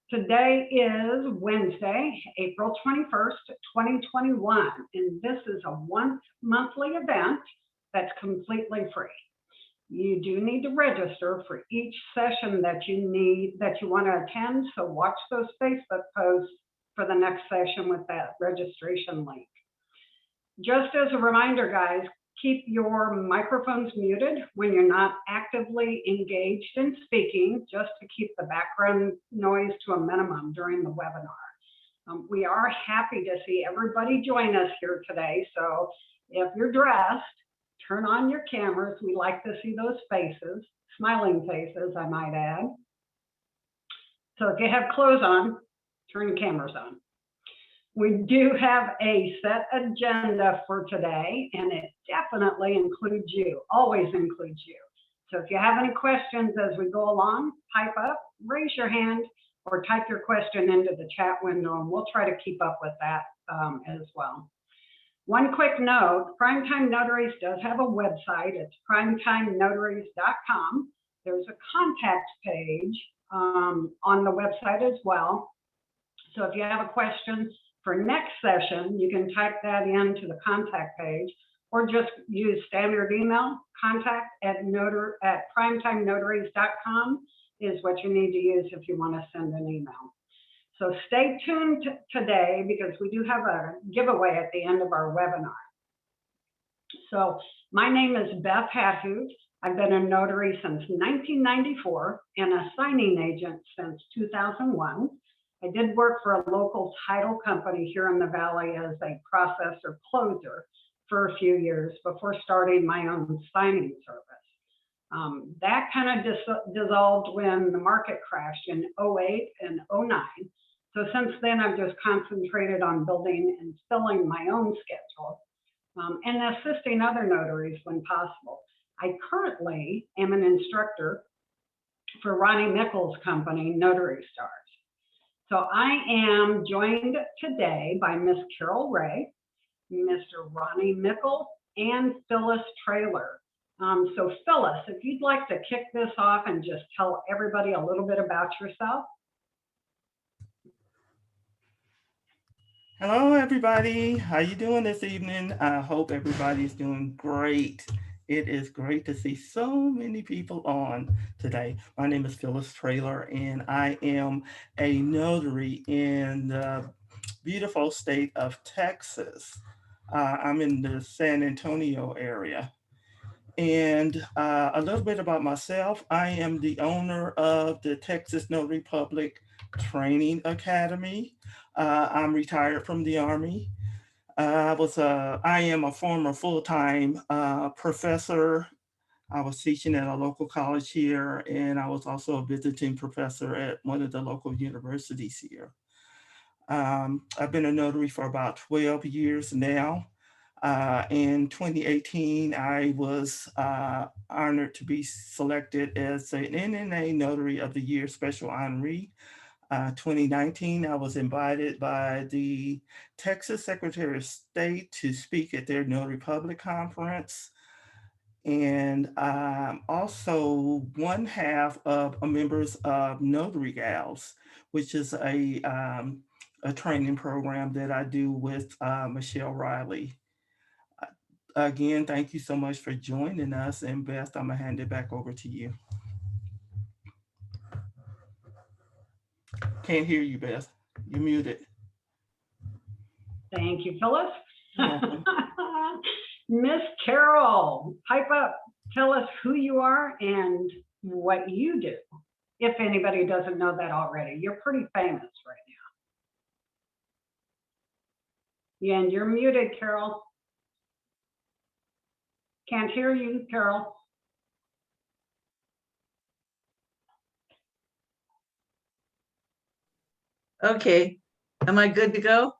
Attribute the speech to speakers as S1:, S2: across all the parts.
S1: Today is Wednesday, April 21st, 2021, and this is a monthly event that's completely free. You do need to register for each session that you want to attend, so watch those Facebook posts for the next session with that registration link. Just as a reminder, guys, keep your microphones muted when you're not actively engaged in speaking, just to keep the background noise to a minimum during the webinar. We are happy to see everybody join us here today. So if you're dressed, turn on your cameras. We like to see those faces, smiling faces, I might add. So if you have clothes on, turn your cameras on. We do have a set agenda for today, and it definitely includes you, always includes you. So if you have any questions as we go along, pipe up, raise your hand, or type your question into the chat window, and we'll try to keep up with that as well. One quick note, Primetime Notaries does have a website. It's primetimenotaries.com. There's a contact page on the website as well. So if you have a question for next session, you can type that into the contact page, or just use standard email. contact@primetimenotaries.com is what you need to use if you want to send an email. So stay tuned today, because we do have a giveaway at the end of our webinar. So my name is Beth Hathoot. I've been a notary since 1994 and a signing agent since 2001. I did work for a local title company here in the Valley as a processor closer for a few years before starting my own signing service. That kind of dissolved when the market crashed in 08 and 09. So since then, I've just concentrated on building and filling my own schedule and assisting other notaries when possible. I currently am an instructor for Ronnie Mickle's company, Notary Stars. So I am joined today by Miss Carol Ray, Mr. Ronnie Mickle, and Phyllis Traylor. So Phyllis, if you'd like to kick this off and just tell everybody a little bit about yourself.
S2: Hello, everybody. How you doing this evening? I hope everybody's doing great. It is great to see so many people on today. My name is Phyllis Traylor, and I am a notary in the beautiful state of Texas. I'm in the San Antonio area. And a little bit about myself. I am the owner of the Texas Notary Public Training Academy. I'm retired from the Army. I am a former full-time professor. I was teaching at a local college here, and I was also a visiting professor at one of the local universities here. I've been a notary for about 12 years now. In 2018, I was honored to be selected as an NNA Notary of the Year Special Honoree. 2019, I was invited by the Texas Secretary of State to speak at their Notary Public conference. And also one half of members of Notary Gals, which is a training program that I do with Michelle Riley. Again, thank you so much for joining us. And Beth, I'm gonna hand it back over to you. Can't hear you, Beth. You're muted.
S1: Thank you, Phyllis. Miss Carol, pipe up. Tell us who you are and what you do, if anybody doesn't know that already. You're pretty famous right now. And you're muted, Carol. Can't hear you, Carol.
S3: Okay, am I good to go?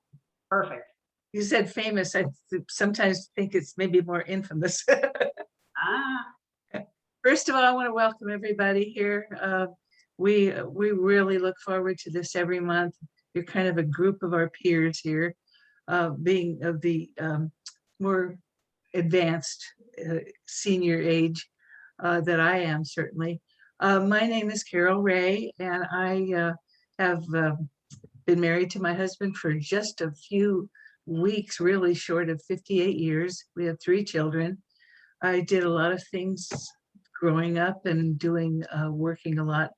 S1: Perfect.
S3: You said famous. I sometimes think it's maybe more infamous. First of all, I want to welcome everybody here. We really look forward to this every month. You're kind of a group of our peers here, being of the more advanced senior age that I am, certainly. My name is Carol Ray, and I have been married to my husband for just a few weeks, really short of 58 years. We have 3 children. I did a lot of things growing up and doing working a lot,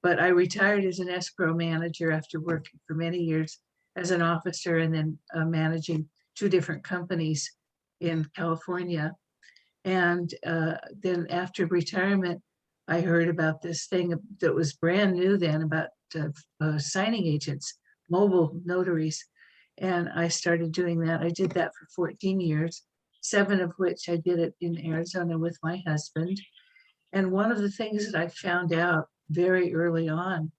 S3: but I retired as an escrow manager after working for many years as an officer and then managing 2 different companies in California. And then after retirement, I heard about this thing that was brand new then about signing agents, mobile notaries. And I started doing that. I did that for 14 years, 7 of which I did it in Arizona with my husband. And one of the things that I found out very early on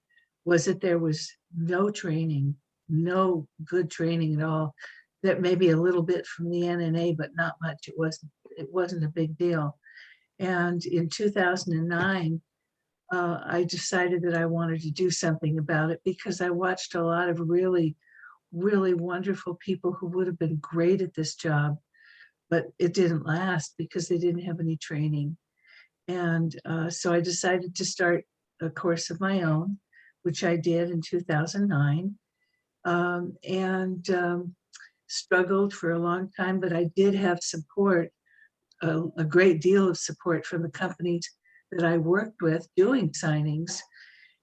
S3: was that there was no training, no good training at all, that maybe a little bit from the NNA, but not much. It wasn't a big deal. And in 2009, I decided that I wanted to do something about it because I watched a lot of really, really wonderful people who would have been great at this job, but it didn't last because they didn't have any training. And so I decided to start a course of my own, which I did in 2009, and struggled for a long time, but I did have support, a great deal of support from the companies that I worked with doing signings.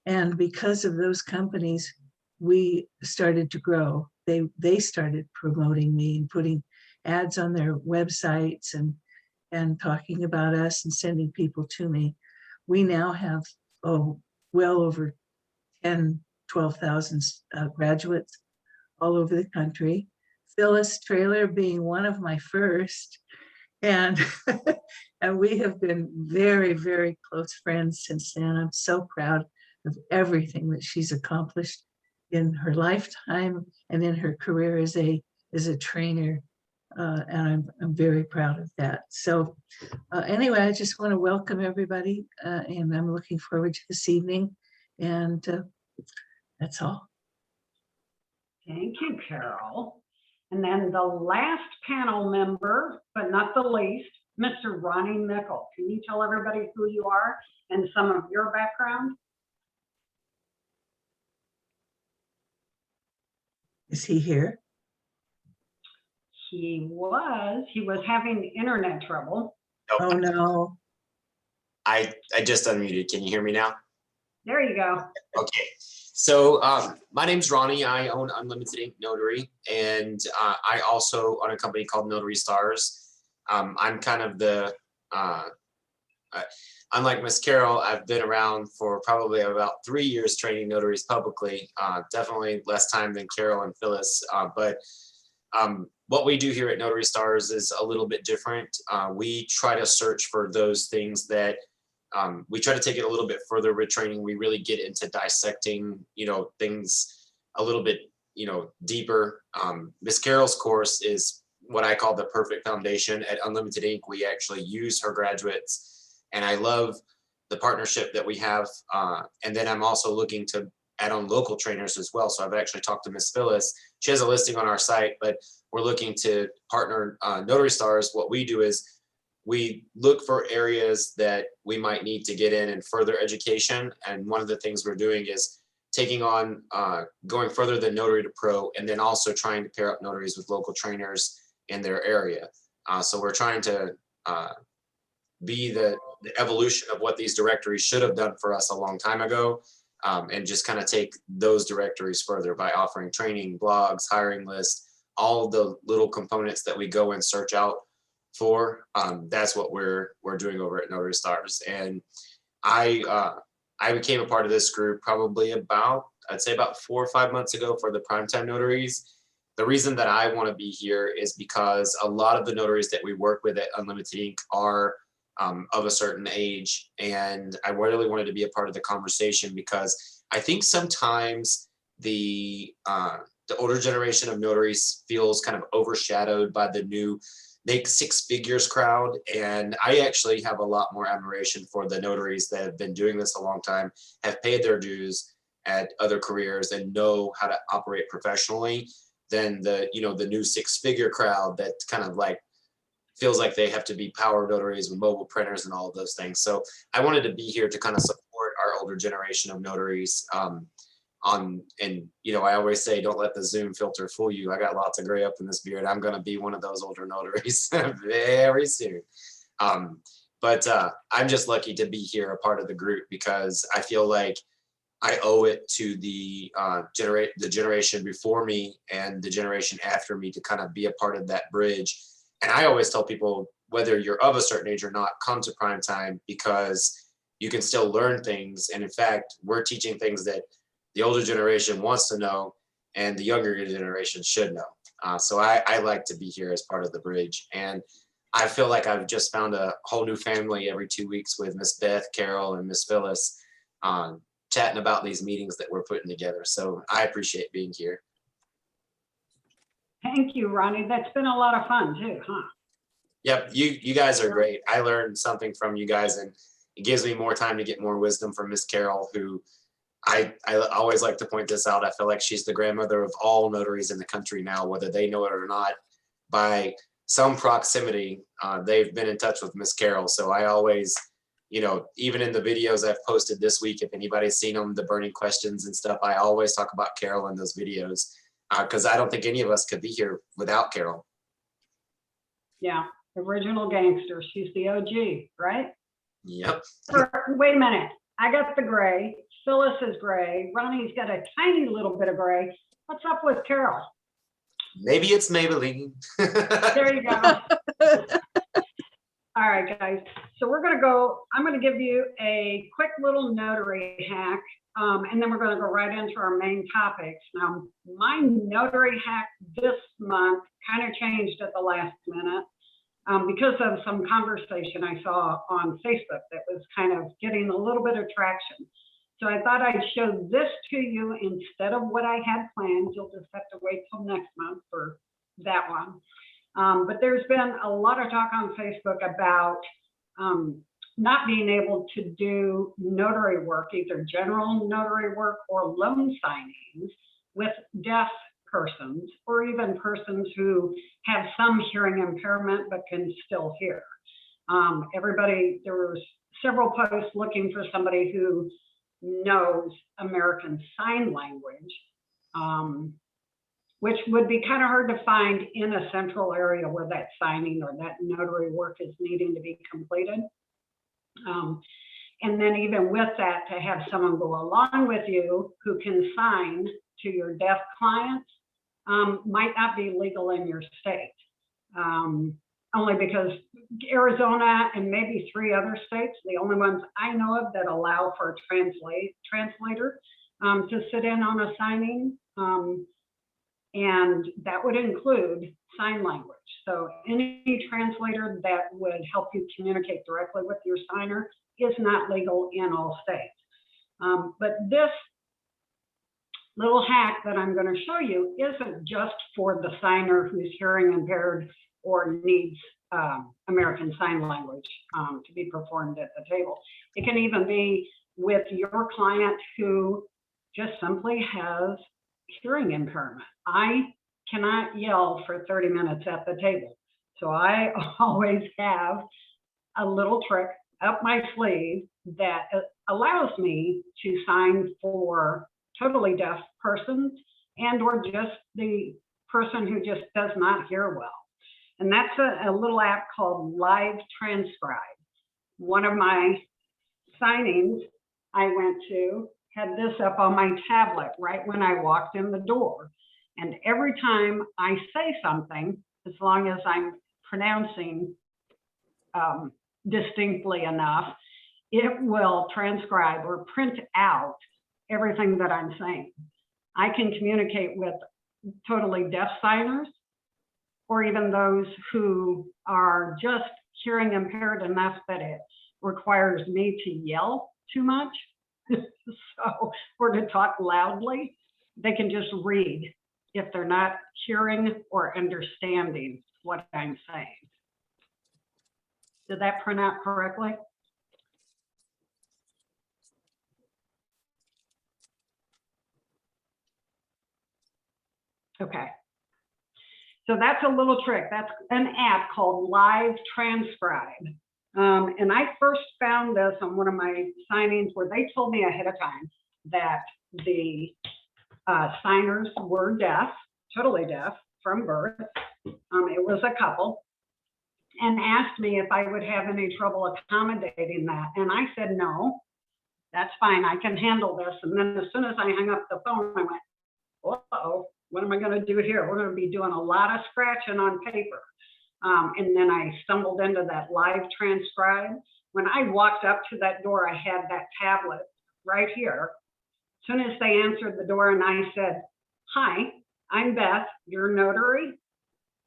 S3: And because of those companies, we started to grow. They started promoting me and putting ads on their websites and talking about us and sending people to me. We now have, well over 10, 12,000 graduates all over the country. Phyllis Traylor being one of my first. And, and we have been very, very close friends since then. I'm so proud of everything that she's accomplished in her lifetime and in her career as a trainer. And I'm very proud of that. So anyway, I just want to welcome everybody, and I'm looking forward to this evening. And that's all.
S1: Thank you, Carol. And then the last panel member, but not the least, Mr. Ronnie Nickel. Can you tell everybody who you are and some of your background?
S3: Is he here?
S1: He was having internet trouble.
S3: Oh, no.
S4: I just unmuted. Can you hear me now?
S1: There you go.
S4: Okay. So my name's Ronnie. I own Unlimited Ink Notary, and I also own a company called Notary Stars. I'm kind of the, unlike Miss Carol, I've been around for probably about 3 years training notaries publicly. Definitely less time than Carol and Phyllis, but what we do here at Notary Stars is a little bit different. We try to search for those things that we try to take it a little bit further with training. We really get into dissecting, things a little bit, deeper. Miss Carol's course is what I call the perfect foundation. At Unlimited Ink, we actually use her graduates, and I love the partnership that we have. And then I'm also looking to add on local trainers as well. So I've actually talked to Miss Phyllis. She has a listing on our site, but we're looking to partner Notary Stars. What we do is we look for areas that we might need to get in and further education. And one of the things we're doing is taking on going further than Notary to Pro, and then also trying to pair up notaries with local trainers in their area. So we're trying to be the evolution of what these directories should have done for us a long time ago, and just kind of take those directories further by offering training, blogs, hiring lists, all the little components that we go and search out for. That's what we're doing over at Notary Stars. And I became a part of this group probably I'd say about 4 or 5 months ago for the Primetime Notaries. The reason that I want to be here is because a lot of the notaries that we work with at Unlimited Ink are of a certain age, and I really wanted to be a part of the conversation because I think sometimes the older generation of notaries feels kind of overshadowed by the new make 6 figures crowd. And I actually have a lot more admiration for the notaries that have been doing this a long time, have paid their dues at other careers and know how to operate professionally than the new 6-figure crowd that kind of like feels like they have to be power notaries with mobile printers and all of those things. So I wanted to be here to kind of support our older generation of notaries And I always say, don't let the Zoom filter fool you. I got lots of gray up in this beard. I'm going to be one of those older notaries very soon. But I'm just lucky to be here, a part of the group, because I feel like I owe it to the generation before me and the generation after me to kind of be a part of that bridge. And I always tell people, whether you're of a certain age or not, come to Primetime, because you can still learn things. And in fact, we're teaching things that the older generation wants to know and the younger generation should know. So I like to be here as part of the bridge. And I feel like I've just found a whole new family every 2 weeks with Miss Beth, Carol, and Miss Phyllis, chatting about these meetings that we're putting together. So I appreciate being here.
S1: Thank you, Ronnie. That's been a lot of fun too, huh?
S4: Yep, you guys are great. I learned something from you guys, and it gives me more time to get more wisdom from Miss Carol, who I always like to point this out. I feel like she's the grandmother of all notaries in the country now, whether they know it or not. By some proximity, they've been in touch with Miss Carol. So I always, even in the videos I've posted this week, if anybody's seen them, the burning questions and stuff, I always talk about Carol in those videos, because I don't think any of us could be here without Carol.
S1: Yeah, original gangster. She's the OG, right?
S4: Yep.
S1: Wait a minute. I got the gray. Phyllis is gray. Ronnie's got a tiny little bit of gray. What's up with Carol?
S4: Maybe it's Maybelline.
S1: There you go. All right, guys. So I'm going to give you a quick little notary hack, and then we're going to go right into our main topics. Now, my notary hack this month kind of changed at the last minute because of some conversation I saw on Facebook that was kind of getting a little bit of traction. So I thought I'd show this to you instead of what I had planned. You'll just have to wait till next month for that one. But there's been a lot of talk on Facebook about not being able to do notary work, either general notary work or loan signings with deaf persons, or even persons who have some hearing impairment but can still hear. There was several posts looking for somebody who knows American Sign Language, which would be kind of hard to find in a central area where that signing or that notary work is needing to be completed. And then even with that, to have someone go along with you who can sign to your deaf clients might not be legal in your state. Only because Arizona and maybe 3 other states, the only ones I know of that allow for a translator to sit in on a signing, and that would include sign language. So any translator that would help you communicate directly with your signer is not legal in all states. But this little hack that I'm going to show you isn't just for the signer who's hearing impaired or needs American Sign Language to be performed at the table. It can even be with your client who just simply has hearing impairment. I cannot yell for 30 minutes at the table. So I always have a little trick up my sleeve that allows me to sign for totally deaf persons and or just the person who just does not hear well. And that's a little app called Live Transcribe. One of my signings I went to had this up on my tablet right when I walked in the door. And every time I say something, as long as I'm pronouncing distinctly enough, it will transcribe or print out everything that I'm saying. I can communicate with totally deaf signers, or even those who are just hearing impaired enough that it requires me to yell too much, or to talk loudly. They can just read if they're not hearing or understanding what I'm saying. Did that print out correctly? Okay. So that's a little trick. That's an app called Live Transcribe. And I first found this on one of my signings where they told me ahead of time that the signers were deaf, totally deaf from birth. It was a couple, and asked me if I would have any trouble accommodating that. And I said, no, that's fine. I can handle this. And then as soon as I hung up the phone, I went, uh-oh, what am I going to do here? We're going to be doing a lot of scratching on paper. And then I stumbled into that live transcribe. When I walked up to that door, I had that tablet right here. As soon as they answered the door and I said, hi, I'm Beth, your notary,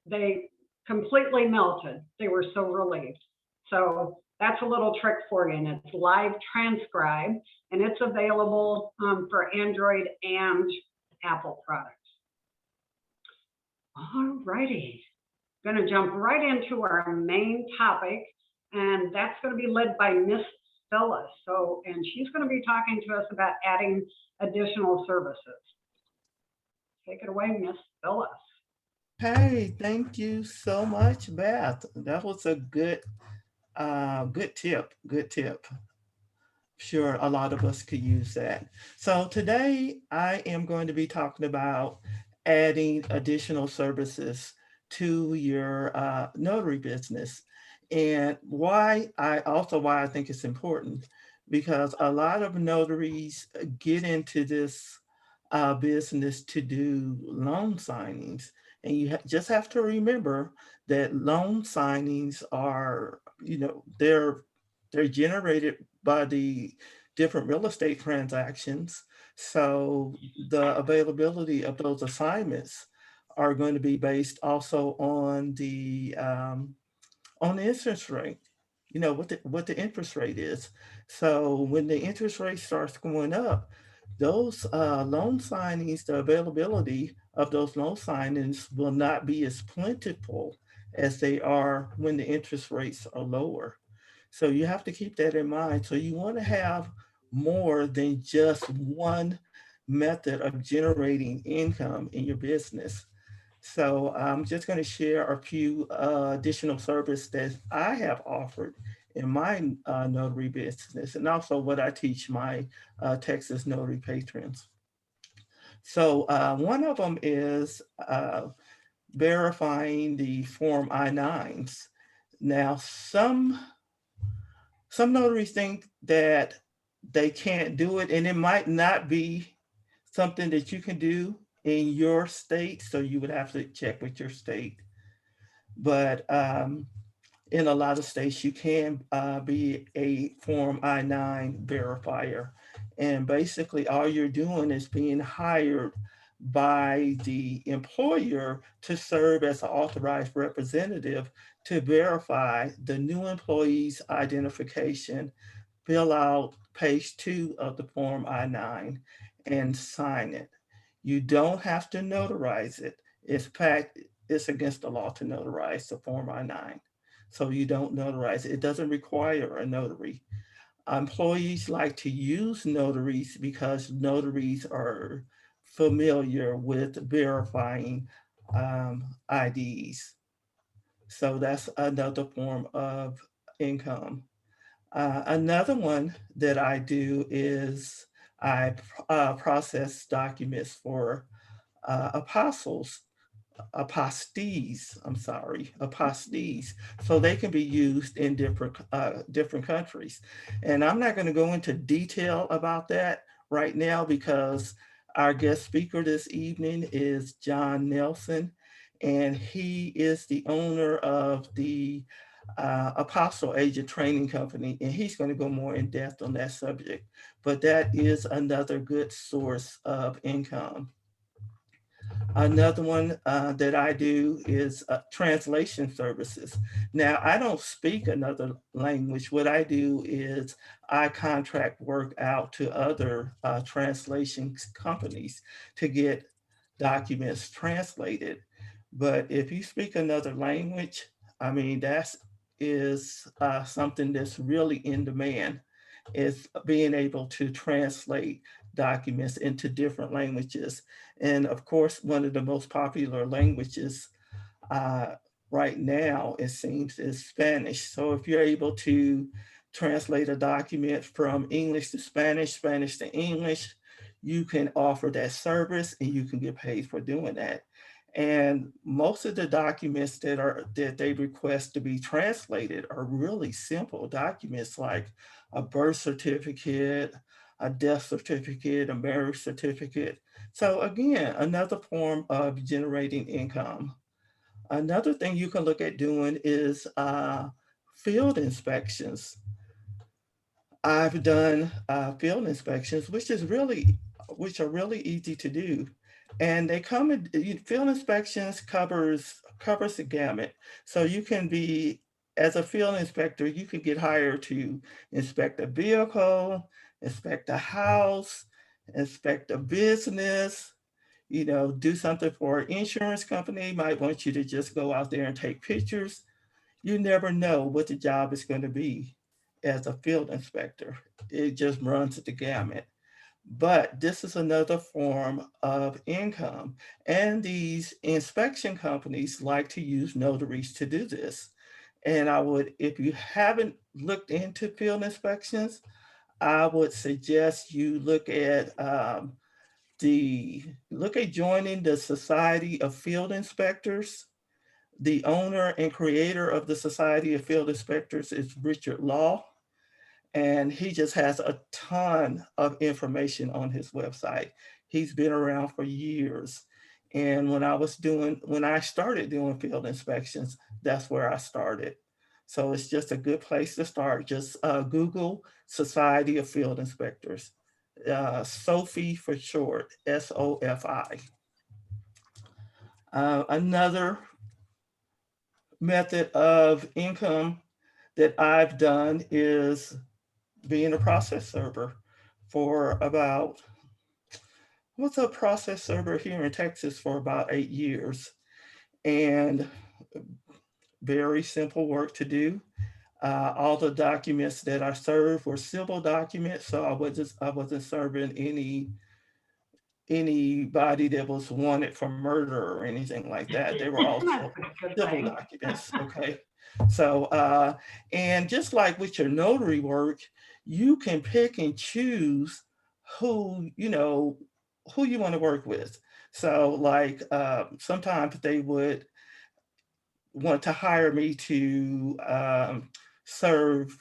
S1: they completely melted. They were so relieved. So that's a little trick for you, and it's live transcribe, and it's available for Android and Apple products. All righty, going to jump right into our main topic, and that's going to be led by Miss Phyllis. So, and she's going to be talking to us about adding additional services. Take it away, Miss Phyllis.
S2: Hey, thank you so much, Beth. That was a good tip. Good tip. Sure, a lot of us could use that. So today I am going to be talking about adding additional services to your notary business, and why I think it's important, because a lot of notaries get into this business to do loan signings. And you just have to remember that loan signings are, they're generated by the different real estate transactions. So the availability of those assignments are going to be based also on the interest rate, what the interest rate is. So when the interest rate starts going up, those loan signings, the availability of those loan signings will not be as plentiful as they are when the interest rates are lower. So you have to keep that in mind. So you want to have more than just one method of generating income in your business. So I'm just going to share a few additional services that I have offered in my notary business, and also what I teach my Texas notary patrons. So one of them is verifying the Form I-9s. Now, some notaries think that they can't do it, and it might not be something that you can do in your state, so you would have to check with your state. But in a lot of states, you can be a Form I-9 verifier. And basically all you're doing is being hired by the employer to serve as an authorized representative to verify the new employee's identification, fill out page 2 of the Form I-9 and sign it. You don't have to notarize it. In fact, it's against the law to notarize the Form I-9. So you don't notarize it. It doesn't require a notary. Employees like to use notaries because notaries are familiar with verifying IDs. So that's another form of income. Another one that I do is I process documents for apostees, so they can be used in different countries. And I'm not going to go into detail about that right now because our guest speaker this evening is John Nelson, and he is the owner of the Apostle Agent Training Company, and he's going to go more in depth on that subject. But that is another good source of income. Another one that I do is translation services. Now, I don't speak another language. What I do is I contract work out to other translation companies to get documents translated. But if you speak another language, I mean, that is something that's really in demand, is being able to translate documents into different languages. And of course, one of the most popular languages right now, it seems, is Spanish. So if you're able to translate a document from English to Spanish, Spanish to English, you can offer that service and you can get paid for doing that. And most of the documents that they request to be translated are really simple documents like a birth certificate, a death certificate, a marriage certificate. So again, another form of generating income. Another thing you can look at doing is field inspections. I've done field inspections, which are really easy to do, and they come in. Field inspections covers the gamut. So you can be as a field inspector, you can get hired to inspect a vehicle, inspect a house, inspect a business. Do something for an insurance company. Might want you to just go out there and take pictures. You never know what the job is going to be as a field inspector. It just runs the gamut. But this is another form of income. And these inspection companies like to use notaries to do this. And if you haven't looked into field inspections, I would suggest you look at joining the Society of Field Inspectors. The owner and creator of the Society of Field Inspectors is Richard Law, and he just has a ton of information on his website. He's been around for years. And when I started doing field inspections, that's where I started. So it's just a good place to start. Just Google Society of Field Inspectors, Sophie for short, SOFI. Another method of income that I've done is being a process server for about, I was a process server here in Texas for about 8 years, and very simple work to do. All the documents that I served were civil documents, so I wasn't serving anybody that was wanted for murder or anything like that. They were all
S1: That's a good
S2: civil
S1: thing.
S2: documents. Okay. So, and just like with your notary work, you can pick and choose who you want to work with. So, like, sometimes they would want to hire me to serve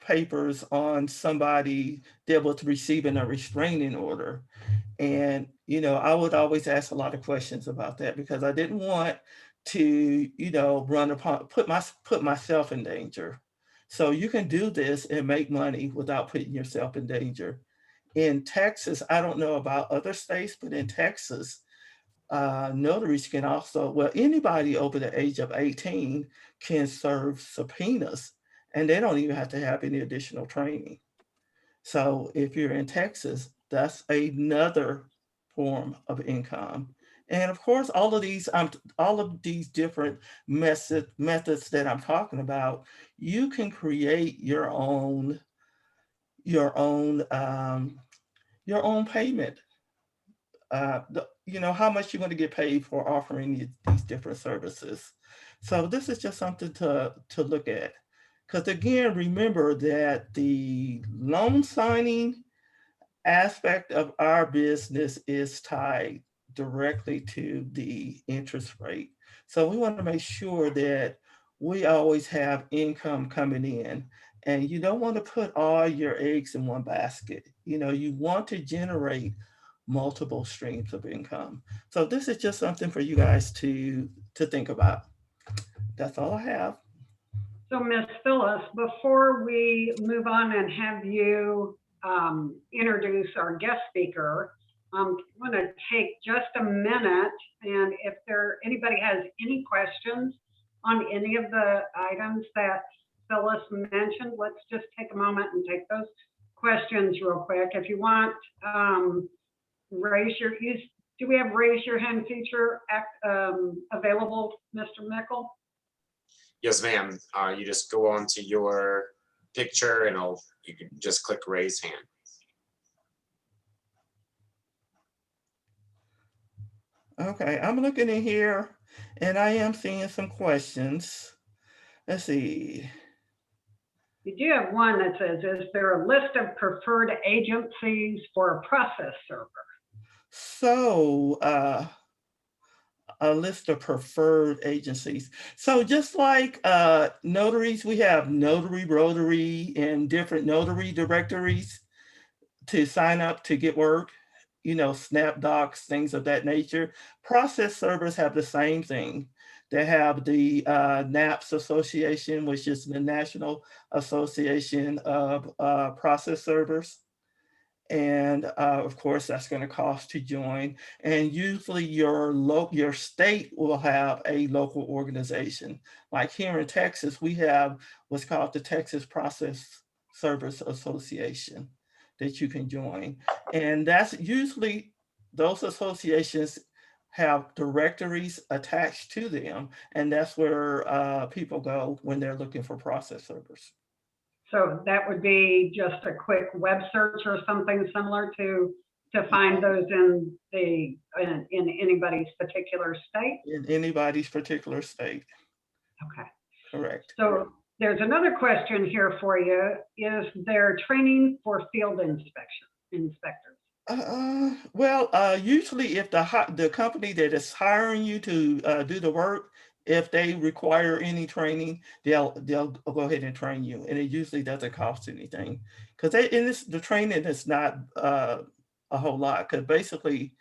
S2: papers on somebody that was receiving a restraining order. And, I would always ask a lot of questions about that because I didn't want to, put myself in danger. So you can do this and make money without putting yourself in danger. In Texas, I don't know about other states, but in Texas, notaries can also, well, anybody over the age of 18 can serve subpoenas, and they don't even have to have any additional training. So if you're in Texas, that's another form of income. And of course, all of these different methods that I'm talking about, you can create your own your own payment. How much you want to get paid for offering these different services. So this is just something to look at. Because again, remember that the loan signing aspect of our business is tied directly to the interest rate. So we want to make sure that we always have income coming in. And you don't want to put all your eggs in one basket. You want to generate multiple streams of income. So this is just something for you guys to think about. That's all I have.
S1: So Ms. Phyllis, before we move on and have you introduce our guest speaker, I'm going to take just a minute, and if anybody has any questions on any of the items that Phyllis mentioned, let's just take a moment and take those questions real quick. If you want, do we have raise your hand feature available, Mr. Mickle?
S4: Yes, ma'am. You just go on to your picture and you can just click raise hand.
S2: Okay, I'm looking in here and I am seeing some questions. Let's see.
S1: You do have one that says, is there a list of preferred agencies for a process server?
S2: So a list of preferred agencies. So just like notaries, we have Notary, Rotary, and different notary directories to sign up to get work, you know, SnapDocs, things of that nature. Process servers have the same thing. They have the NAPS Association, which is the National Association of Process Servers. And of course, that's going to cost to join. And usually your state will have a local organization. Like here in Texas, we have what's called the Texas Process Servers Association that you can join. And that's usually, those associations have directories attached to them. And that's where people go when they're looking for process servers.
S1: So that would be just a quick web search or something similar to find those in anybody's particular state?
S2: In anybody's particular state.
S1: Okay.
S2: Correct.
S1: So there's another question here for you. Is there training for field inspectors?
S2: Usually if the company that is hiring you to do the work, if they require any training, they'll go ahead and train you, and it usually doesn't cost anything, because the training is not a whole lot. Because basically,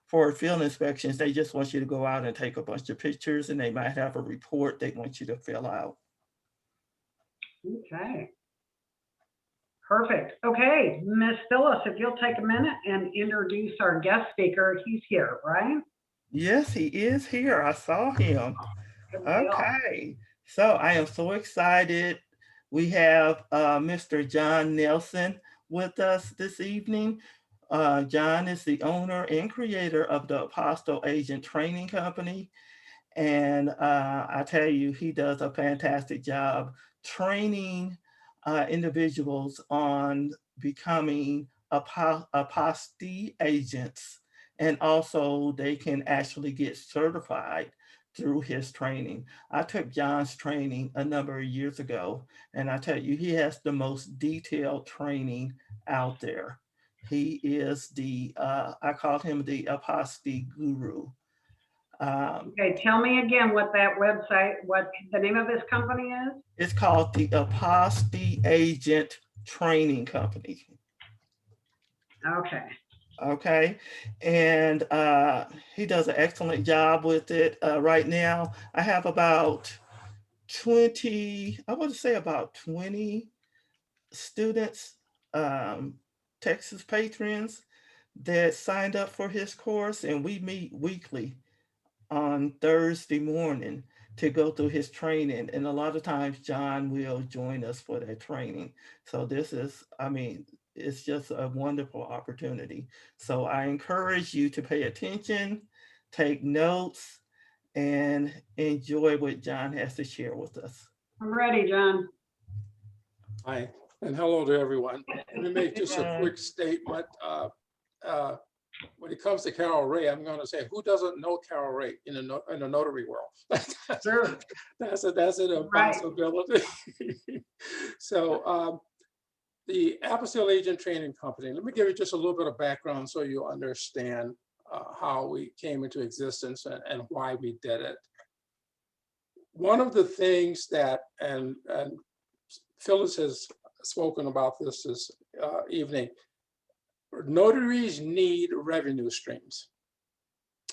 S2: for field inspections, they just want you to go out and take a bunch of pictures, and they might have a report they want you to fill out.
S1: Okay. Perfect. Okay, Ms. Phyllis, if you'll take a minute and introduce our guest speaker. He's here, right?
S2: Yes, he is here. I saw him. Okay, so I am so excited. We have Mr. John Nelson with us this evening. John is the owner and creator of the Apostle Agent Training Company. And I tell you, he does a fantastic job training individuals on becoming apostille agents. And also they can actually get certified through his training. I took John's training a number of years ago, and I tell you, he has the most detailed training out there. He is I call him the apostille guru.
S1: Okay, tell me again what that website, what the name of this company is?
S2: It's called the Apostille Agent Training Company.
S1: Okay.
S2: Okay, and he does an excellent job with it. Right now, I have about 20, I would say about 20 students, Texas patrons that signed up for his course, and we meet weekly on Thursday morning to go through his training. And a lot of times John will join us for that training. So this is, I mean, it's just a wonderful opportunity. So I encourage you to pay attention, take notes, and enjoy what John has to share with us.
S1: I'm ready, John.
S5: Hi, and hello to everyone. Let me make just a quick statement. When it comes to Carol Ray, I'm going to say, who doesn't know Carol Ray in the notary world?
S1: Sure.
S5: That's an impossibility. So the Apostille Agent Training Company, let me give you just a little bit of background so you understand how we came into existence and why we did it. One of the things that, and Phyllis has spoken about this evening, notaries need revenue streams.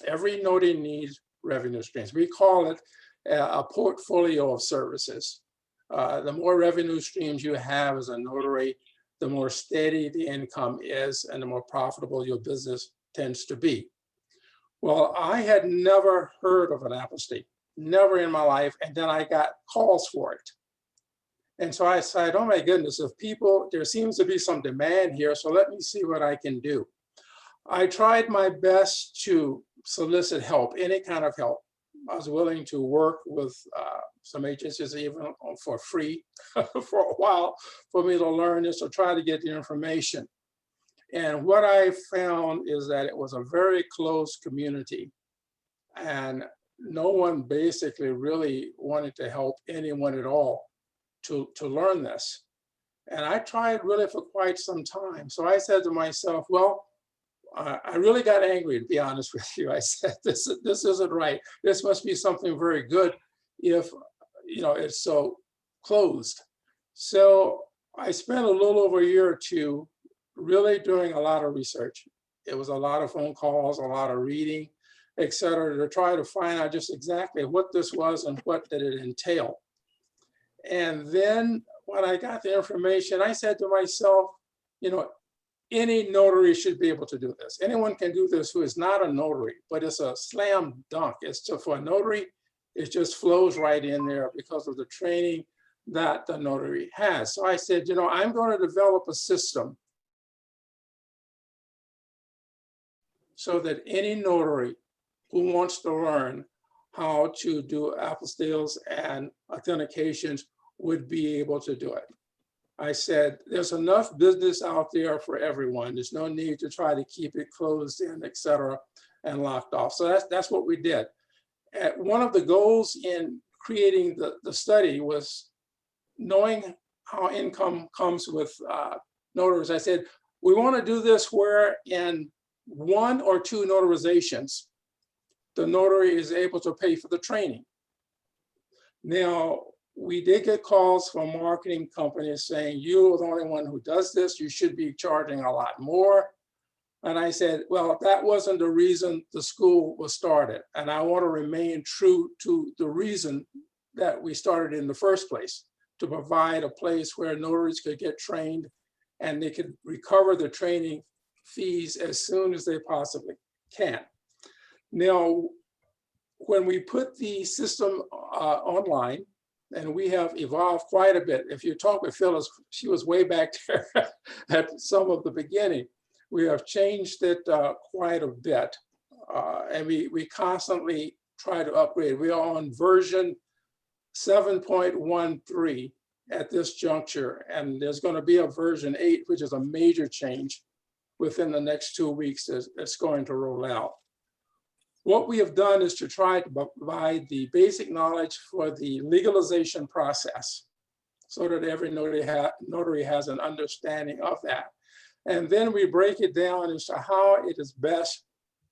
S5: Every notary needs revenue streams. We call it a portfolio of services. The more revenue streams you have as a notary, the more steady the income is and the more profitable your business tends to be. Well, I had never heard of an apostille, never in my life, and then I got calls for it. And so I said, oh my goodness, there seems to be some demand here, so let me see what I can do. I tried my best to solicit help, any kind of help. I was willing to work with some agencies even for free for a while for me to learn this or try to get the information. And what I found is that it was a very close community and no one basically really wanted to help anyone at all to learn this. And I tried really for quite some time. So I said to myself, well, I really got angry, to be honest with you. I said, this isn't right. This must be something very good if, it's so closed. So I spent a little over a year or two really doing a lot of research. It was a lot of phone calls, a lot of reading, et cetera, to try to find out just exactly what this was and what did it entail. And then when I got the information, I said to myself, any notary should be able to do this. Anyone can do this who is not a notary, but it's a slam dunk. It's just for a notary, it just flows right in there because of the training that the notary has. So I said, I'm going to develop a system so that any notary who wants to learn how to do apostilles and authentications would be able to do it. I said, there's enough business out there for everyone. There's no need to try to keep it closed in, et cetera, and locked off. So that's what we did. One of the goals in creating the study was knowing how income comes with notaries. I said, we want to do this where in 1 or 2 notarizations, the notary is able to pay for the training. Now, we did get calls from marketing companies saying, you are the only one who does this, you should be charging a lot more. And I said, well, that wasn't the reason the school was started. And I want to remain true to the reason that we started in the first place, to provide a place where notaries could get trained and they could recover the training fees as soon as they possibly can. Now, when we put the system online, and we have evolved quite a bit. If you talk with Phyllis, she was way back there at some of the beginning. We have changed it quite a bit. And we constantly try to upgrade. We are on version 7.13 at this juncture. And there's going to be a version 8, which is a major change within the next 2 weeks that's going to roll out. What we have done is to try to provide the basic knowledge for the legalization process so that every notary has an understanding of that. And then we break it down as to how it is best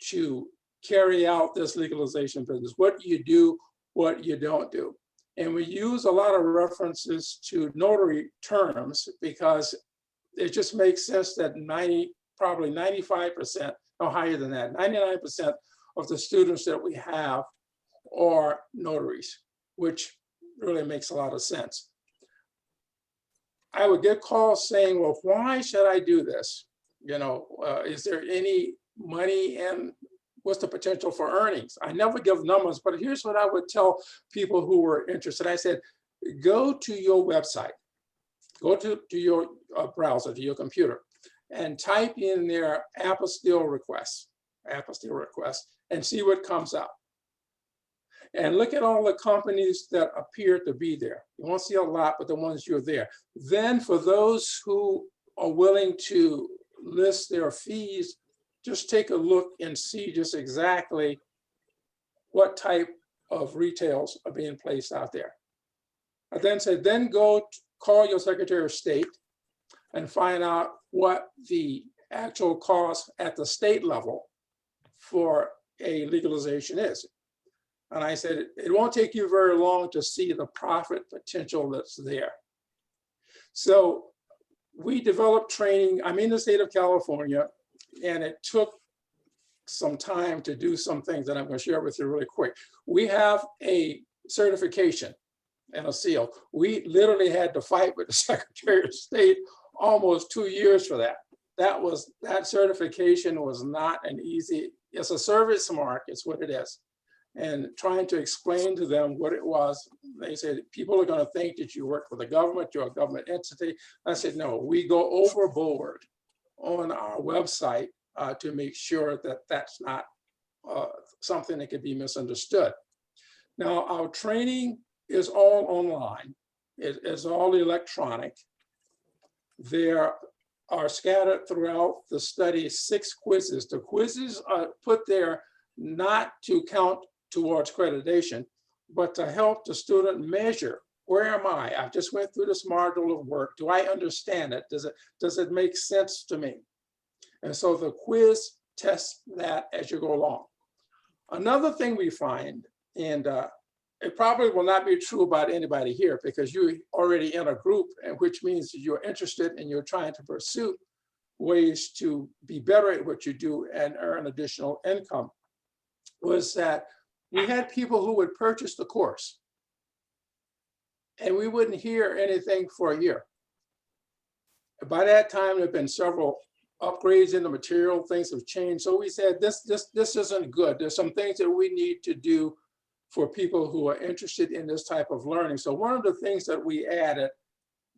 S5: to carry out this legalization business, what you do, what you don't do. And we use a lot of references to notary terms because it just makes sense that probably 95%, no higher than that, 99% of the students that we have are notaries, which really makes a lot of sense. I would get calls saying, well, why should I do this? Is there any money and what's the potential for earnings? I never give numbers, but here's what I would tell people who were interested. I said, go to your website, go to your browser, to your computer, and type in their apostille requests, and see what comes up. And look at all the companies that appear to be there. You won't see a lot, but the ones you're there. Then for those who are willing to list their fees, just take a look and see just exactly what type of retails are being placed out there. I then said, then go call your Secretary of State and find out what the actual cost at the state level for a legalization is. And I said, it won't take you very long to see the profit potential that's there. So we developed training. I'm in the state of California, and it took some time to do some things that I'm going to share with you really quick. We have a certification and a seal. We literally had to fight with the Secretary of State almost 2 years for that. That certification was not an easy, it's a service mark, it's what it is. And trying to explain to them what it was, they said, people are going to think that you work for the government, you're a government entity. I said, no, we go overboard on our website to make sure that that's not something that could be misunderstood. Now, our training is all online. It is all electronic. There are scattered throughout the study 6 quizzes. The quizzes are put there not to count towards accreditation, but to help the student measure Where am I? I just went through this module of work. Do I understand it? Does it make sense to me? And so the quiz tests that as you go along. Another thing we find, and it probably will not be true about anybody here because you're already in a group, and which means you're interested and you're trying to pursue ways to be better at what you do and earn additional income, was that we had people who would purchase the course and we wouldn't hear anything for a year. By that time, there have been several upgrades in the material, things have changed. So we said, this isn't good. There's some things that we need to do for people who are interested in this type of learning. So one of the things that we added,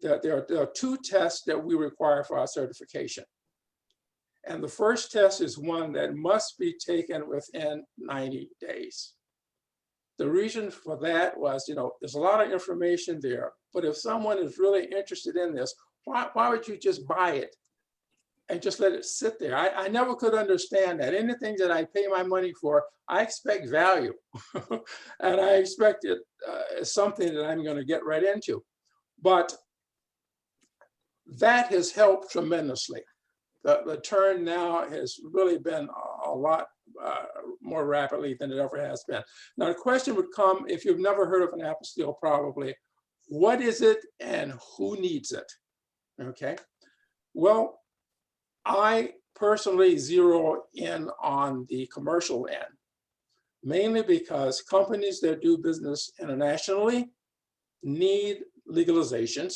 S5: that there are 2 tests that we require for our certification. And the first test is one that must be taken within 90 days. The reason for that was, there's a lot of information there, but if someone is really interested in this, why would you just buy it and just let it sit there? I never could understand that. Anything that I pay my money for, I expect value. And I expect it as something that I'm going to get right into. But that has helped tremendously. The turn now has really been a lot more rapidly than it ever has been. Now, the question would come, if you've never heard of an apostille, probably, what is it and who needs it? Okay. Well, I personally zero in on the commercial end, mainly because companies that do business internationally need legalizations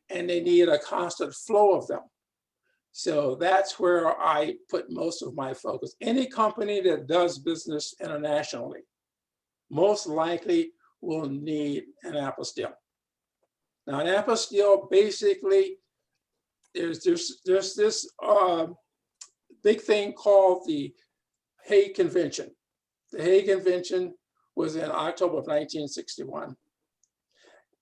S5: and they need a constant flow of them. So that's where I put most of my focus. Any company that does business internationally most likely will need an apostille. Now, an apostille, basically, there's this big thing called the Hague Convention. The Hague Convention was in October of 1961.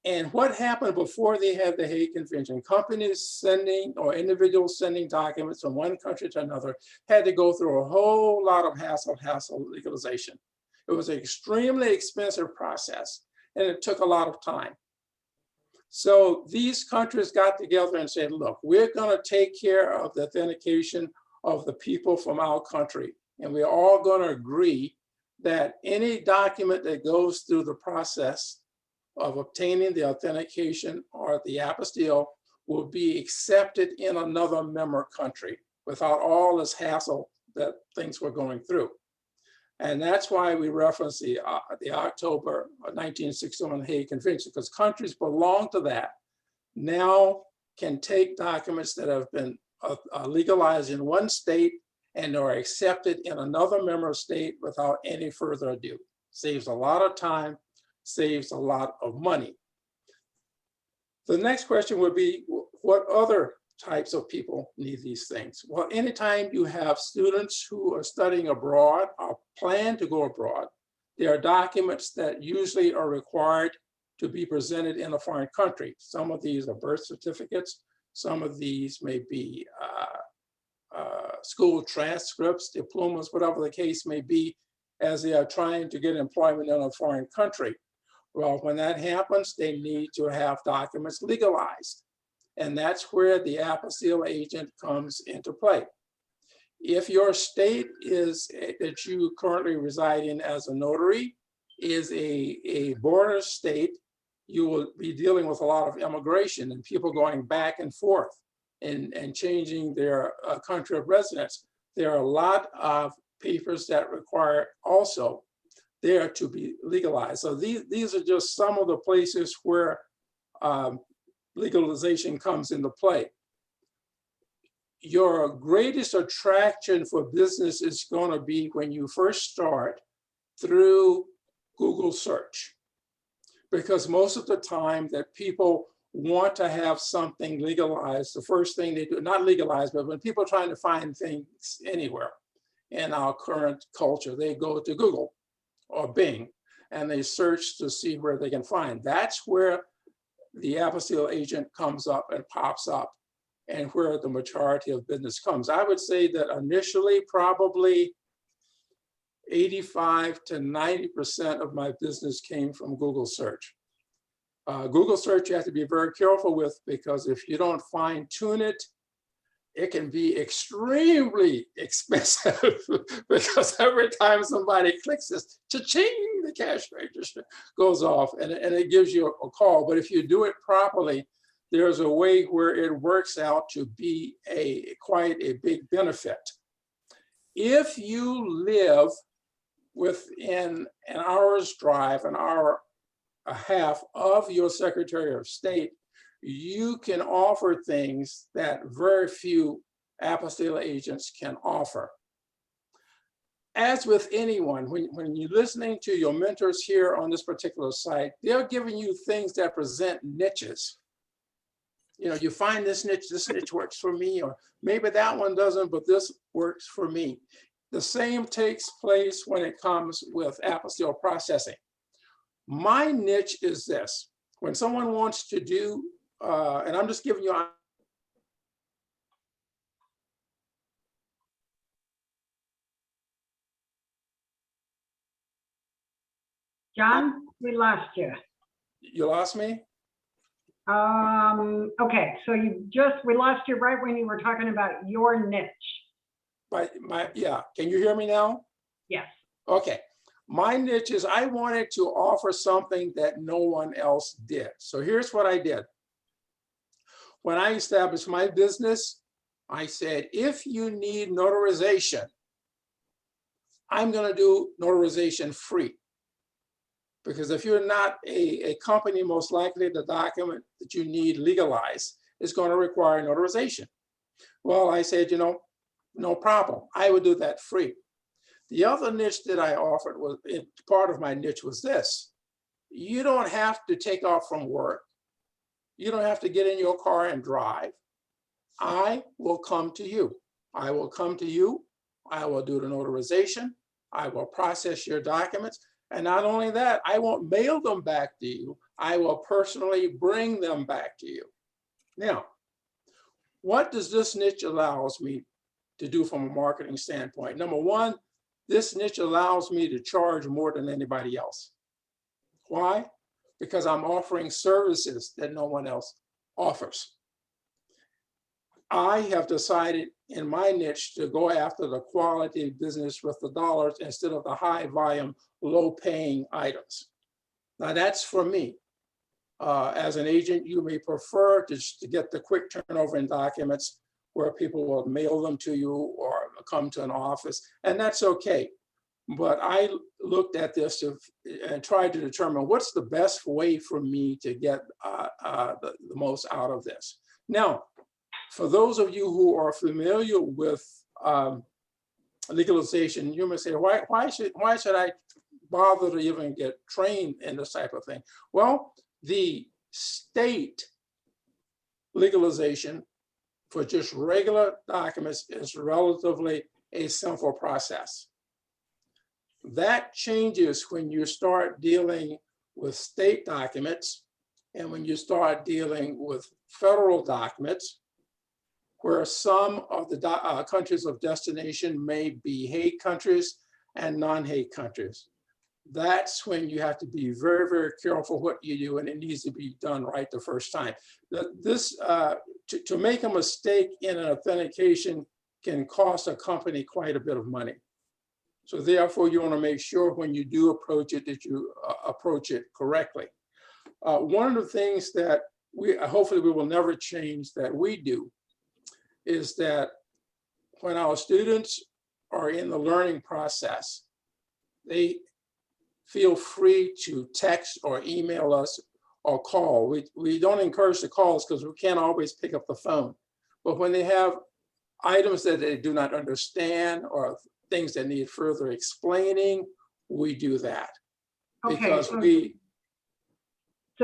S5: And what happened before they had the Hague Convention? Companies sending, or individuals sending documents from one country to another had to go through a whole lot of hassle legalization. It was an extremely expensive process, and it took a lot of time. So these countries got together and said, look, we're going to take care of the authentication of the people from our country. And we're all going to agree that any document that goes through the process of obtaining the authentication or the apostille will be accepted in another member country without all this hassle that things were going through. And that's why we reference the October 1961 Hague Convention, because countries belong to that now can take documents that have been legalized in one state and are accepted in another member state without any further ado. Saves a lot of time, saves a lot of money. The next question would be, what other types of people need these things? Well, anytime you have students who are studying abroad or plan to go abroad, there are documents that usually are required to be presented in a foreign country. Some of these are birth certificates. Some of these may be school transcripts, diplomas, whatever the case may be, as they are trying to get employment in a foreign country. Well, when that happens, they need to have documents legalized. And that's where the apostille agent comes into play. If your state is that you currently reside in as a notary is a border state, you will be dealing with a lot of immigration and people going back and forth and changing their country of residence. There are a lot of papers that require also there to be legalized. So these are just some of the places where legalization comes into play. Your greatest attraction for business is going to be when you first start through Google search, because most of the time that people want to have something legalized, the first thing they do, not legalized, but when people are trying to find things anywhere in our current culture, they go to Google or Bing and they search to see where they can find. That's where the apostille agent comes up and pops up, and where the majority of business comes. I would say that initially, probably 85 to 90% of my business came from Google search. Google search you have to be very careful with, because if you don't fine tune it, it can be extremely expensive because every time somebody clicks this, cha-ching, the cash register goes off and it gives you a call. But if you do it properly, there's a way where it works out to be quite a big benefit. If you live within an hour's drive, an hour and a half of your Secretary of State, you can offer things that very few apostille agents can offer. As with anyone, when you're listening to your mentors here on this particular site, they're giving you things that present niches. You know, you find this niche works for me, or maybe that one doesn't, but this works for me. The same takes place when it comes with apostille processing. My niche is this. When someone wants to do, and I'm just giving you
S1: John, we lost you.
S5: You lost me?
S1: Okay, so we lost you right when you were talking about your niche.
S5: Yeah, can you hear me now?
S1: Yes.
S5: Okay, my niche is I wanted to offer something that no one else did. So here's what I did. When I established my business, I said, if you need notarization, I'm gonna do notarization free. Because if you're not a company, most likely the document that you need legalized is going to require notarization. Well, I said, you know, no problem. I would do that free. The other niche that I offered was, part of my niche was this. You don't have to take off from work. You don't have to get in your car and drive. I will come to you. I will come to you. I will do the notarization. I will process your documents. And not only that, I won't mail them back to you. I will personally bring them back to you. Now, what does this niche allows me to do from a marketing standpoint? Number one, this niche allows me to charge more than anybody else. Why? Because I'm offering services that no one else offers. I have decided in my niche to go after the quality business with the dollars instead of the high volume, low paying items. Now that's for me. As an agent, you may prefer to get the quick turnover in documents where people will mail them to you or come to an office, and that's okay. But I looked at this and tried to determine what's the best way for me to get the most out of this. Now, for those of you who are familiar with legalization, you may say, why should I bother to even get trained in this type of thing? Well, the state legalization for just regular documents is relatively a simple process. That changes when you start dealing with state documents and when you start dealing with federal documents, where some of the countries of destination may be Hague countries and non-Hague countries. That's when you have to be very, very careful what you do, and it needs to be done right the first time. To make a mistake in an authentication can cost a company quite a bit of money. So therefore, you want to make sure when you do approach it that you approach it correctly. One of the things that hopefully we will never change that we do is that when our students are in the learning process, they feel free to text or email us or call. We don't encourage the calls because we can't always pick up the phone. But when they have items that they do not understand or things that need further explaining, we do that.
S1: Okay,
S5: because
S1: so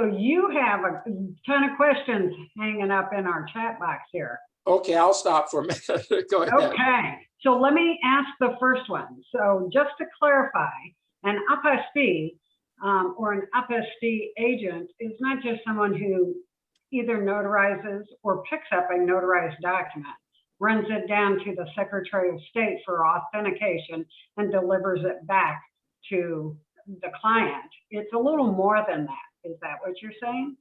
S1: you have a ton of questions hanging up in our chat box here.
S5: Okay, I'll stop for a minute. Go ahead.
S1: Okay, so let me ask the first one. So just to clarify, an apostille or an apostille agent is not just someone who either notarizes or picks up a notarized document, runs it down to the Secretary of State for authentication, and delivers it back to the client. It's a little more than that. Is that what you're saying?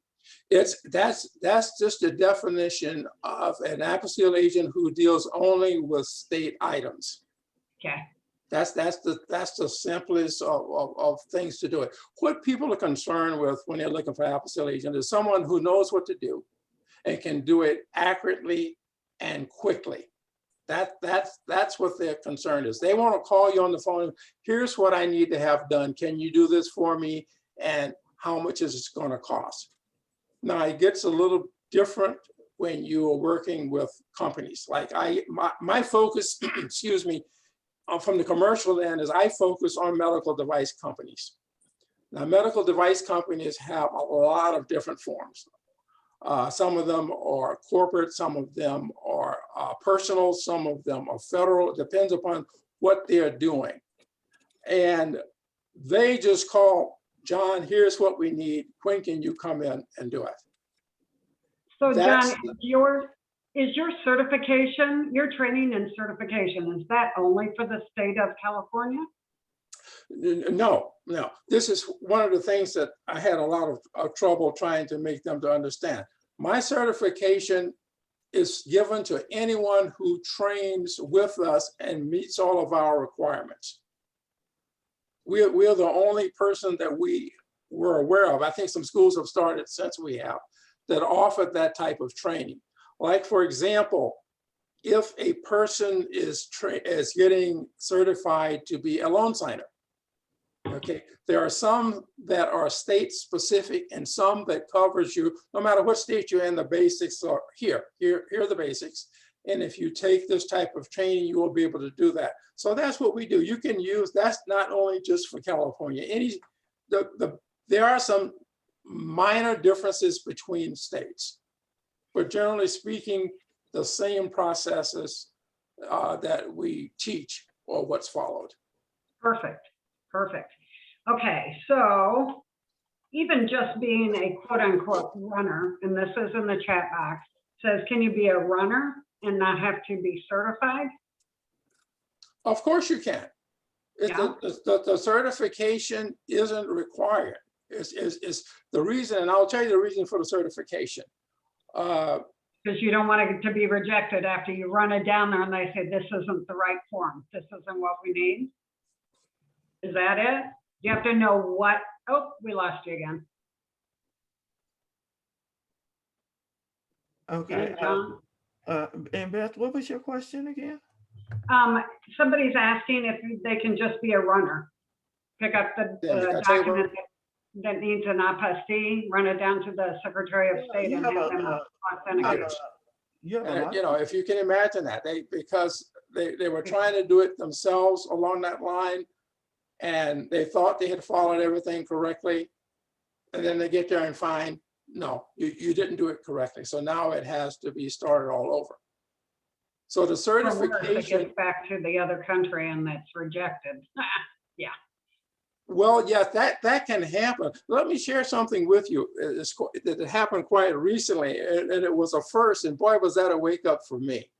S5: That's just the definition of an apostille agent who deals only with state items.
S1: Okay.
S5: That's the simplest of things to do it. What people are concerned with when they're looking for apostille agent is someone who knows what to do and can do it accurately and quickly. That's what their concern is. They want to call you on the phone. Here's what I need to have done. Can you do this for me? And how much is it going to cost? Now it gets a little different when you are working with companies. Like my focus, excuse me, from the commercial end is I focus on medical device companies. Now medical device companies have a lot of different forms. Some of them are corporate, some of them are personal, some of them are federal. It depends upon what they're doing. And they just call, John, here's what we need. When can you come in and do it?
S1: So
S5: That's-
S1: John, is your certification, your training and certification, is that only for the state of California?
S5: No. This is one of the things that I had a lot of trouble trying to make them to understand. My certification is given to anyone who trains with us and meets all of our requirements. We're the only person that we were aware of. I think some schools have started since we have that offered that type of training. Like, for example, if a person is getting certified to be a loan signer, okay, there are some that are state specific and some that covers you, no matter what state you're in, the basics are here are the basics. And if you take this type of training, you will be able to do that. So that's what we do. You can use, that's not only just for California. There are some minor differences between states, but generally speaking, the same processes that we teach or what's followed.
S1: Perfect. Okay, so even just being a quote unquote runner, and this is in the chat box, says, can you be a runner and not have to be certified?
S5: Of course you can.
S1: Yeah.
S5: The certification isn't required. It's the reason, and I'll tell you the reason for the certification.
S1: Because you don't want it to be rejected after you run it down there and they say, this isn't the right form. This isn't what we need. Is that it? You have to know what, oh, we lost you again.
S2: Okay.
S1: John?
S2: And Beth, what was your question again?
S1: Somebody's asking if they can just be a runner. Pick up the
S5: Yeah, I tell you what-
S1: document that needs an apostille, run it down to the Secretary of State
S2: You
S1: and
S2: have
S1: have them authenticate.
S5: You know, if you can imagine that, because they were trying to do it themselves along that line, and they thought they had followed everything correctly, and then they get there and find, no, you didn't do it correctly. So now it has to be started all over. So the
S1: Or worse,
S5: certification.
S1: it gets back to the other country and that's rejected. Yeah.
S5: Well, yes, that can happen. Let me share something with you that happened quite recently, and it was a first, and boy, was that a wake up for me.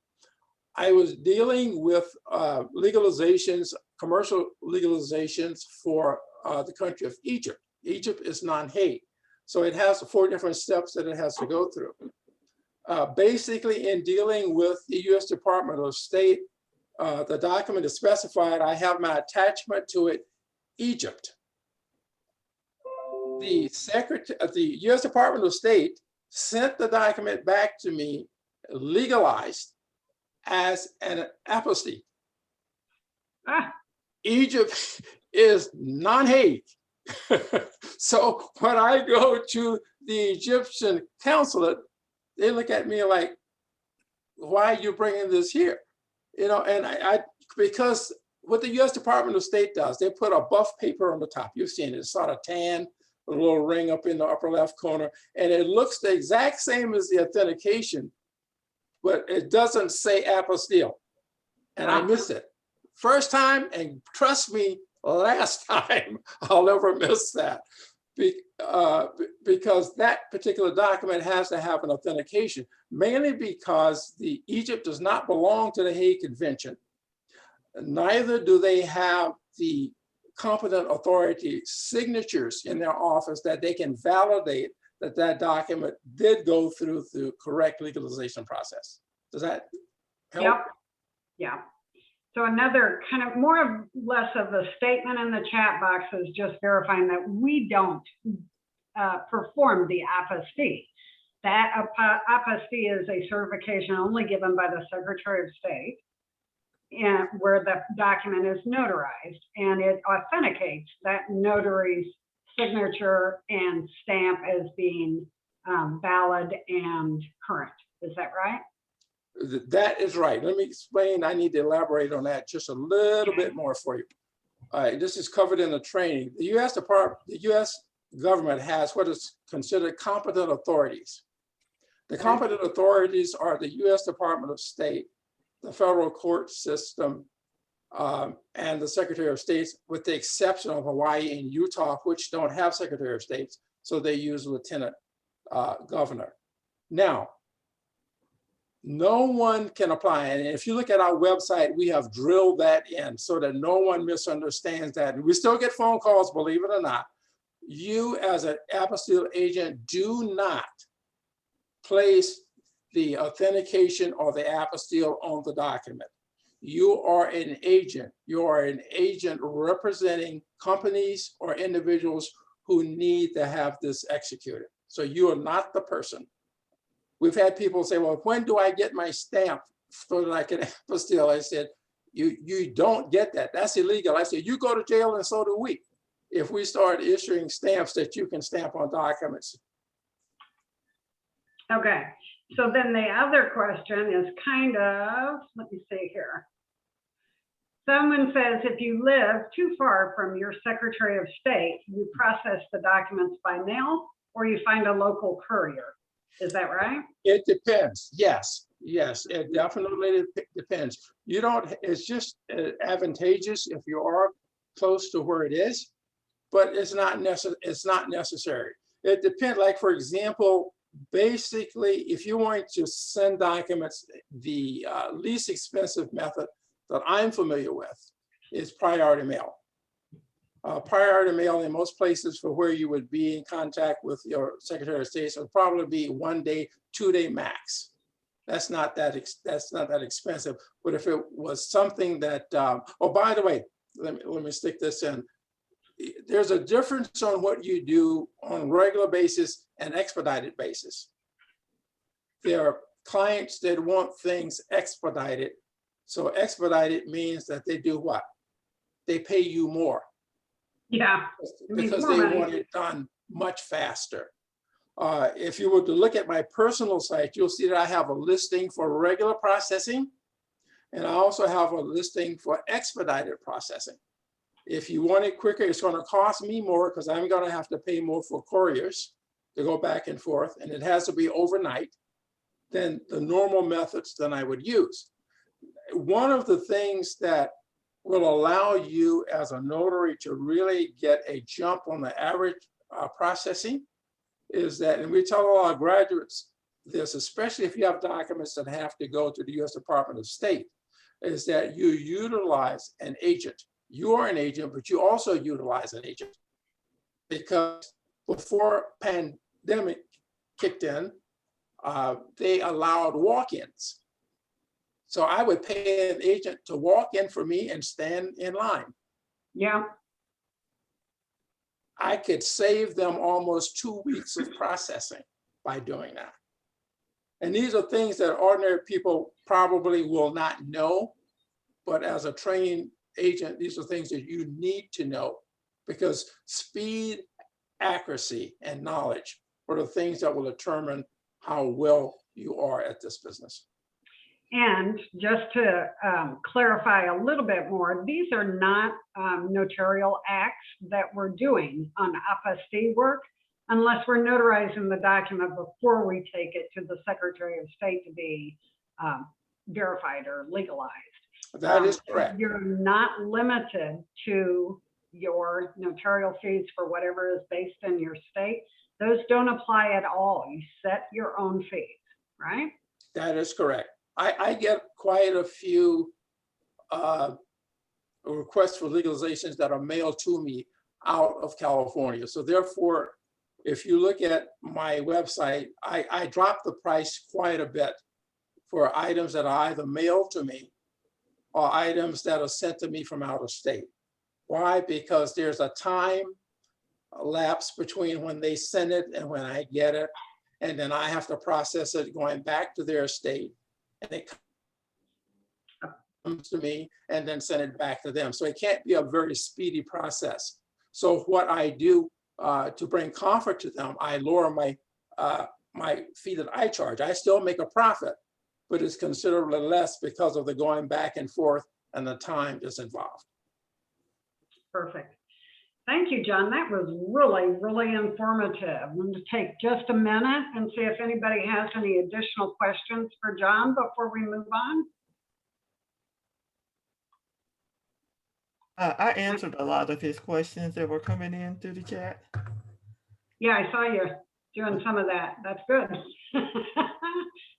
S5: I was dealing with legalizations, commercial legalizations for the country of Egypt. Egypt is non-hate, so it has 4 different steps that it has to go through. Basically, in dealing with the U.S. Department of State, the document is specified. I have my attachment to it, Egypt. The U.S. Department of State sent the document back to me, legalized as an apostille. Egypt is non-hate. So when I go to the Egyptian consulate, they look at me like, why are you bringing this here? You know, and because what the U.S. Department of State does, they put a buff paper on the top. You've seen it, it's sort of tan, a little ring up in the upper left corner, and it looks the exact same as the authentication, but it doesn't say apostille. And I missed it. First time, and trust me, last time, I'll never miss that. Because that particular document has to have an authentication, mainly because Egypt does not belong to the Hague Convention. Neither do they have the competent authority signatures in their office that they can validate that that document did go through the correct legalization process. Does that help?
S1: Yep. Yeah. So another kind of more or less of a statement in the chat box is just verifying that we don't perform the apostille. That apostille is a certification only given by the Secretary of State, and where the document is notarized, and it authenticates that notary's signature and stamp as being valid and current. Is that right?
S5: That is right. Let me explain. I need to elaborate on that just a little bit more for you. All right, this is covered in the training. The U.S. government has what is considered competent authorities. The competent authorities are the U.S. Department of State, the federal court system, and the Secretary of State, with the exception of Hawaii and Utah, which don't have Secretary of State, so they use Lieutenant Governor. Now, no one can apply, and if you look at our website, we have drilled that in so that no one misunderstands that. And we still get phone calls, believe it or not. You as an apostille agent do not place the authentication or the apostille on the document. You are an agent. You are an agent representing companies or individuals who need to have this executed. So you are not the person. We've had people say, well, when do I get my stamp so that I can apostille? I said, you don't get that. That's illegal. I said, you go to jail and so do we. If we start issuing stamps that you can stamp on documents.
S1: Okay. So then the other question is kind of, let me see here. Someone says if you live too far from your Secretary of State, you process the documents by mail or you find a local courier. Is that right?
S5: It depends. Yes, it definitely depends. You don't, it's just advantageous if you are close to where it is, but it's not necessary. It depends, like for example, basically, if you want to send documents, the least expensive method that I'm familiar with is priority mail. Priority mail in most places for where you would be in contact with your Secretary of State would probably be 1 day, 2 day max. That's not that expensive. But if it was something that, oh, by the way, let me stick this in. There's a difference on what you do on regular basis and expedited basis. There are clients that want things expedited. So expedited means that they do what? They pay you more.
S1: Yeah.
S5: Because they want it done much faster. If you were to look at my personal site, you'll see that I have a listing for regular processing, and I also have a listing for expedited processing. If you want it quicker, it's going to cost me more because I'm going to have to pay more for couriers to go back and forth, and it has to be overnight than the normal methods that I would use. One of the things that will allow you as a notary to really get a jump on the average processing is that, and we tell all our graduates this, especially if you have documents that have to go to the U.S. Department of State, is that you utilize an agent. You are an agent, but you also utilize an agent. Because before pandemic kicked in, they allowed walk-ins. So I would pay an agent to walk in for me and stand in line.
S1: Yeah.
S5: I could save them almost 2 weeks of processing by doing that. And these are things that ordinary people probably will not know, but as a trained agent, these are things that you need to know because speed, accuracy, and knowledge are the things that will determine how well you are at this business.
S1: And just to clarify a little bit more, these are not notarial acts that we're doing on apostille work unless we're notarizing the document before we take it to the Secretary of State to be verified or legalized.
S5: That is correct.
S1: You're not limited to your notarial fees for whatever is based in your state. Those don't apply at all. You set your own fees, right?
S5: That is correct. I get quite a few requests for legalizations that are mailed to me out of California. So therefore, if you look at my website, I drop the price quite a bit for items that are either mailed to me or items that are sent to me from out of state. Why? Because there's a time lapse between when they send it and when I get it. And then I have to process it going back to their state. And it comes to me and then send it back to them. So it can't be a very speedy process. So what I do to bring comfort to them, I lower my fee that I charge. I still make a profit, but it's considerably less because of the going back and forth and the time that's involved.
S1: Perfect. Thank you, John. That was really, really informative. I'm going to take just a minute and see if anybody has any additional questions for John before we move on.
S2: I answered a lot of his questions that were coming in through the chat.
S1: Yeah, I saw you doing some of that. That's good.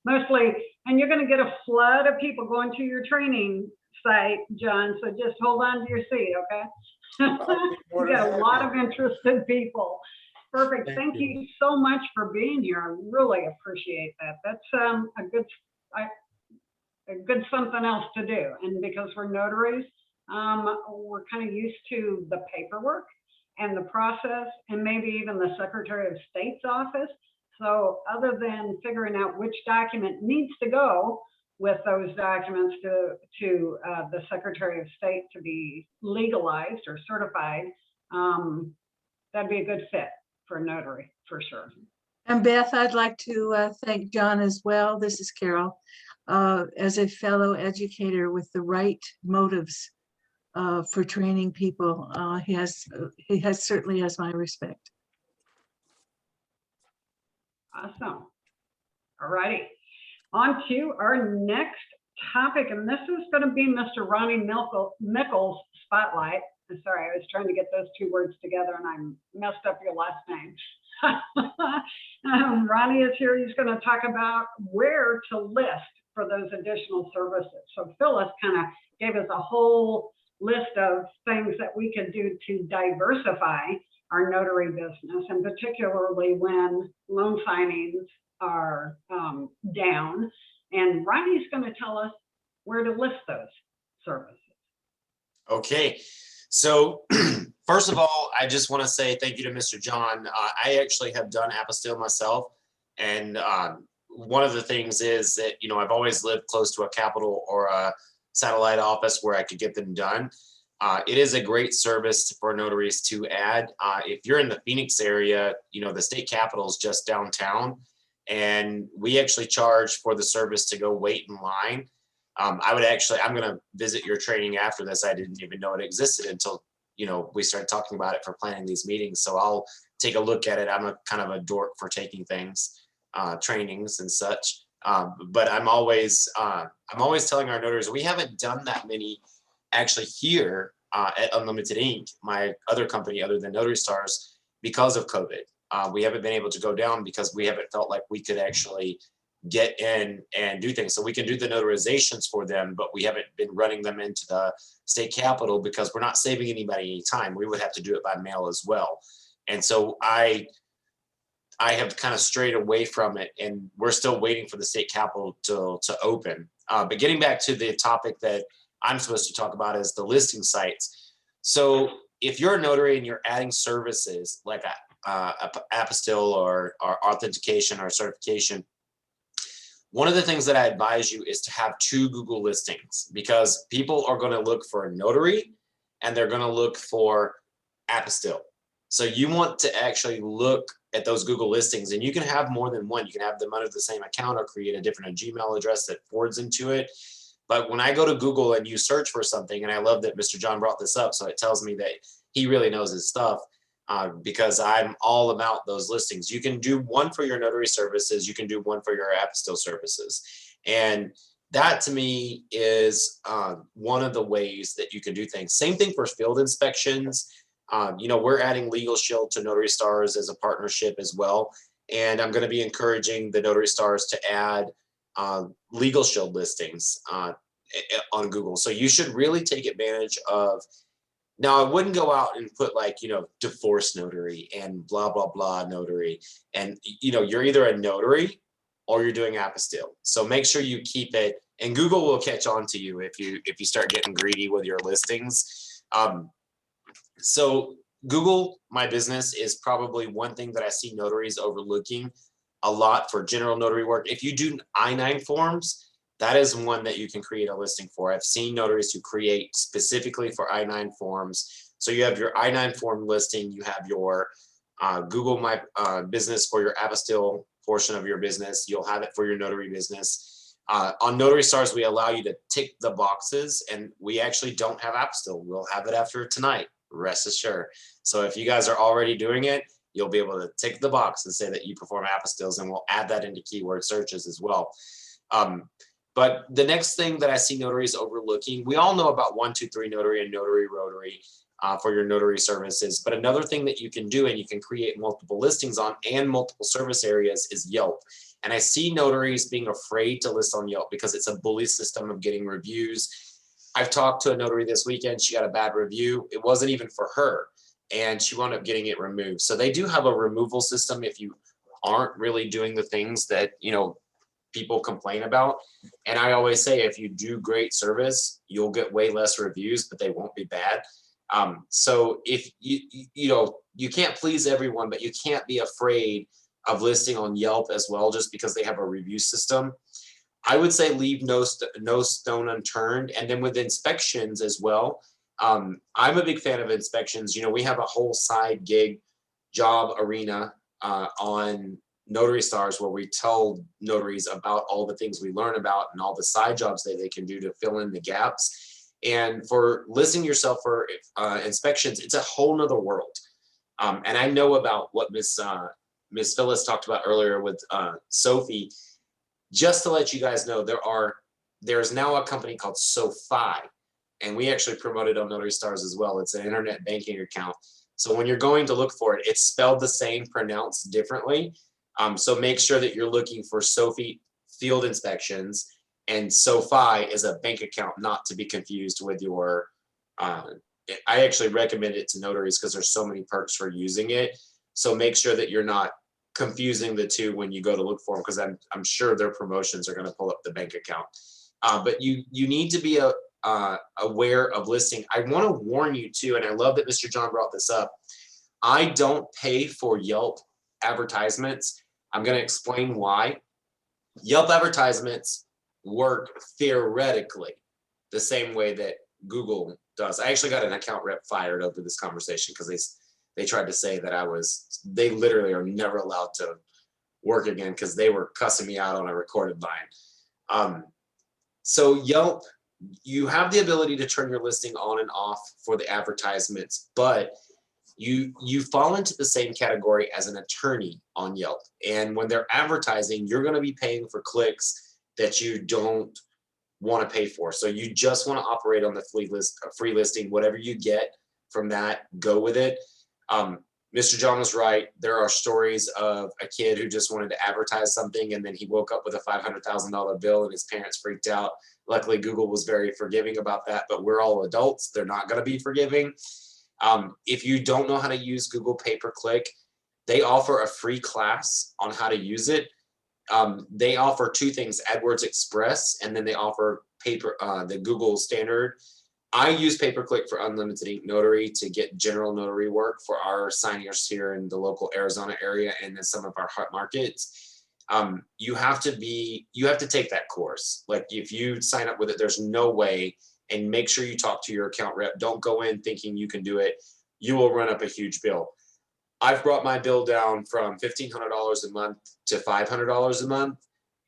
S1: Mostly, and you're going to get a flood of people going to your training site, John, so just hold on to your seat, okay? We got a lot of interested people. Perfect. Thank you so much for being here. I really appreciate that. That's a good something else to do. And because we're notaries, we're kind of used to the paperwork and the process and maybe even the Secretary of State's office. So other than figuring out which document needs to go with those documents to the Secretary of State to be legalized or certified, that'd be a good fit for a notary for sure.
S3: And Beth, I'd like to thank John as well. This is Carol. As a fellow educator with the right motives for training people, he certainly has my respect.
S1: Awesome. All righty. On to our next topic, and this is going to be Mr. Ronnie Mickles' spotlight. I'm sorry, I was trying to get those two words together and I messed up your last name. Ronnie is here. He's going to talk about where to list for those additional services. So Phyllis kind of gave us a whole list of things that we could do to diversify our notary business, and particularly when loan signings are down. And Ronnie's going to tell us where to list those services.
S4: Okay, so first of all, I just want to say thank you to Mr. John. I actually have done apostille myself, and one of the things is that, you know, I've always lived close to a capital or a satellite office where I could get them done. It is a great service for notaries to add. If you're in the Phoenix area, you know, the state capitol is just downtown, and we actually charge for the service to go wait in line. I'm going to visit your training after this. I didn't even know it existed until, you know, we started talking about it for planning these meetings. So I'll take a look at it. I'm a kind of a dork for taking things, trainings and such. But I'm always telling our notaries, we haven't done that many actually here at Unlimited Inc., my other company other than Notary Stars, because of COVID. We haven't been able to go down because we haven't felt like we could actually get in and do things. So we can do the notarizations for them, but we haven't been running them into the state capitol because we're not saving anybody any time. We would have to do it by mail as well. And so I have kind of strayed away from it, and we're still waiting for the state capitol to open. But getting back to the topic that I'm supposed to talk about is the listing sites. So if you're a notary and you're adding services like a apostille or authentication or certification, one of the things that I advise you is to have 2 Google listings, because people are going to look for a notary and they're going to look for apostille. So you want to actually look at those Google listings, and you can have more than one. You can have them under the same account or create a different Gmail address that forwards into it. But when I go to Google and you search for something, and I love that Mr. John brought this up, so it tells me that he really knows his stuff, because I'm all about those listings. You can do one for your notary services. You can do one for your apostille services. And that to me is one of the ways that you can do things. Same thing for field inspections. You know, we're adding Legal Shield to Notary Stars as a partnership as well. And I'm going to be encouraging the Notary Stars to add Legal Shield listings on Google. So you should really take advantage of. Now, I wouldn't go out and put like, divorce notary and blah, blah, blah notary. And, you're either a notary or you're doing apostille. So make sure you keep it, and Google will catch on to you if you start getting greedy with your listings. So Google My Business is probably one thing that I see notaries overlooking a lot for general notary work. If you do I-9 forms, that is one that you can create a listing for. I've seen notaries who create specifically for I-9 forms. So you have your I-9 form listing, you have your Google My Business for your apostille portion of your business. You'll have it for your notary business. On Notary Stars, we allow you to tick the boxes, and we actually don't have apostille. We'll have it after tonight, rest assured. So if you guys are already doing it, you'll be able to tick the box and say that you perform apostilles, and we'll add that into keyword searches as well. But the next thing that I see notaries overlooking, we all know about 123 Notary and Notary Rotary for your notary services. But another thing that you can do, and you can create multiple listings on and multiple service areas, is Yelp. And I see notaries being afraid to list on Yelp because it's a bully system of getting reviews. I've talked to a notary this weekend. She got a bad review. It wasn't even for her, and she wound up getting it removed. So they do have a removal system if you aren't really doing the things that, people complain about. And I always say, if you do great service, you'll get way less reviews, but they won't be bad. So if you can't please everyone, but you can't be afraid of listing on Yelp as well, just because they have a review system. I would say leave no stone unturned. And then with inspections as well, I'm a big fan of inspections. We have a whole side gig job arena on Notary Stars where we tell notaries about all the things we learn about and all the side jobs that they can do to fill in the gaps. And for listing yourself for inspections, it's a whole nother world. And I know about what Miss Phyllis talked about earlier with Sophie. Just to let you guys know, there's now a company called SoFi, and we actually promoted on Notary Stars as well. It's an internet banking account. So when you're going to look for it, it's spelled the same, pronounced differently. So make sure that you're looking for Sophie Field Inspections, and SoFi is a bank account, not to be confused with your, I actually recommend it to notaries because there's so many perks for using it. So make sure that you're not confusing the two when you go to look for them, because I'm sure their promotions are going to pull up the bank account. But you need to be aware of listing. I want to warn you too, and I love that Mr. John brought this up. I don't pay for Yelp advertisements. I'm going to explain why. Yelp advertisements work theoretically the same way that Google does. I actually got an account rep fired over this conversation because they tried to say that they literally are never allowed to work again because they were cussing me out on a recorded line. So Yelp, you have the ability to turn your listing on and off for the advertisements, but you fall into the same category as an attorney on Yelp. And when they're advertising, you're going to be paying for clicks that you don't want to pay for. So you just want to operate on the free listing. Whatever you get from that, go with it. Mr. John was right. There are stories of a kid who just wanted to advertise something, and then he woke up with a $500,000 bill and his parents freaked out. Luckily, Google was very forgiving about that, but we're all adults. They're not going to be forgiving. If you don't know how to use Google Pay-Per-Click, they offer a free class on how to use it. They offer two things, AdWords Express, and then they offer the Google standard. I use Pay-Per-Click for Unlimited Ink Notary to get general notary work for our signers here in the local Arizona area and in some of our hot markets. You have to take that course. Like if you sign up with it, there's no way. And make sure you talk to your account rep. Don't go in thinking you can do it. You will run up a huge bill. I've brought my bill down from $1,500 a month to $500 a month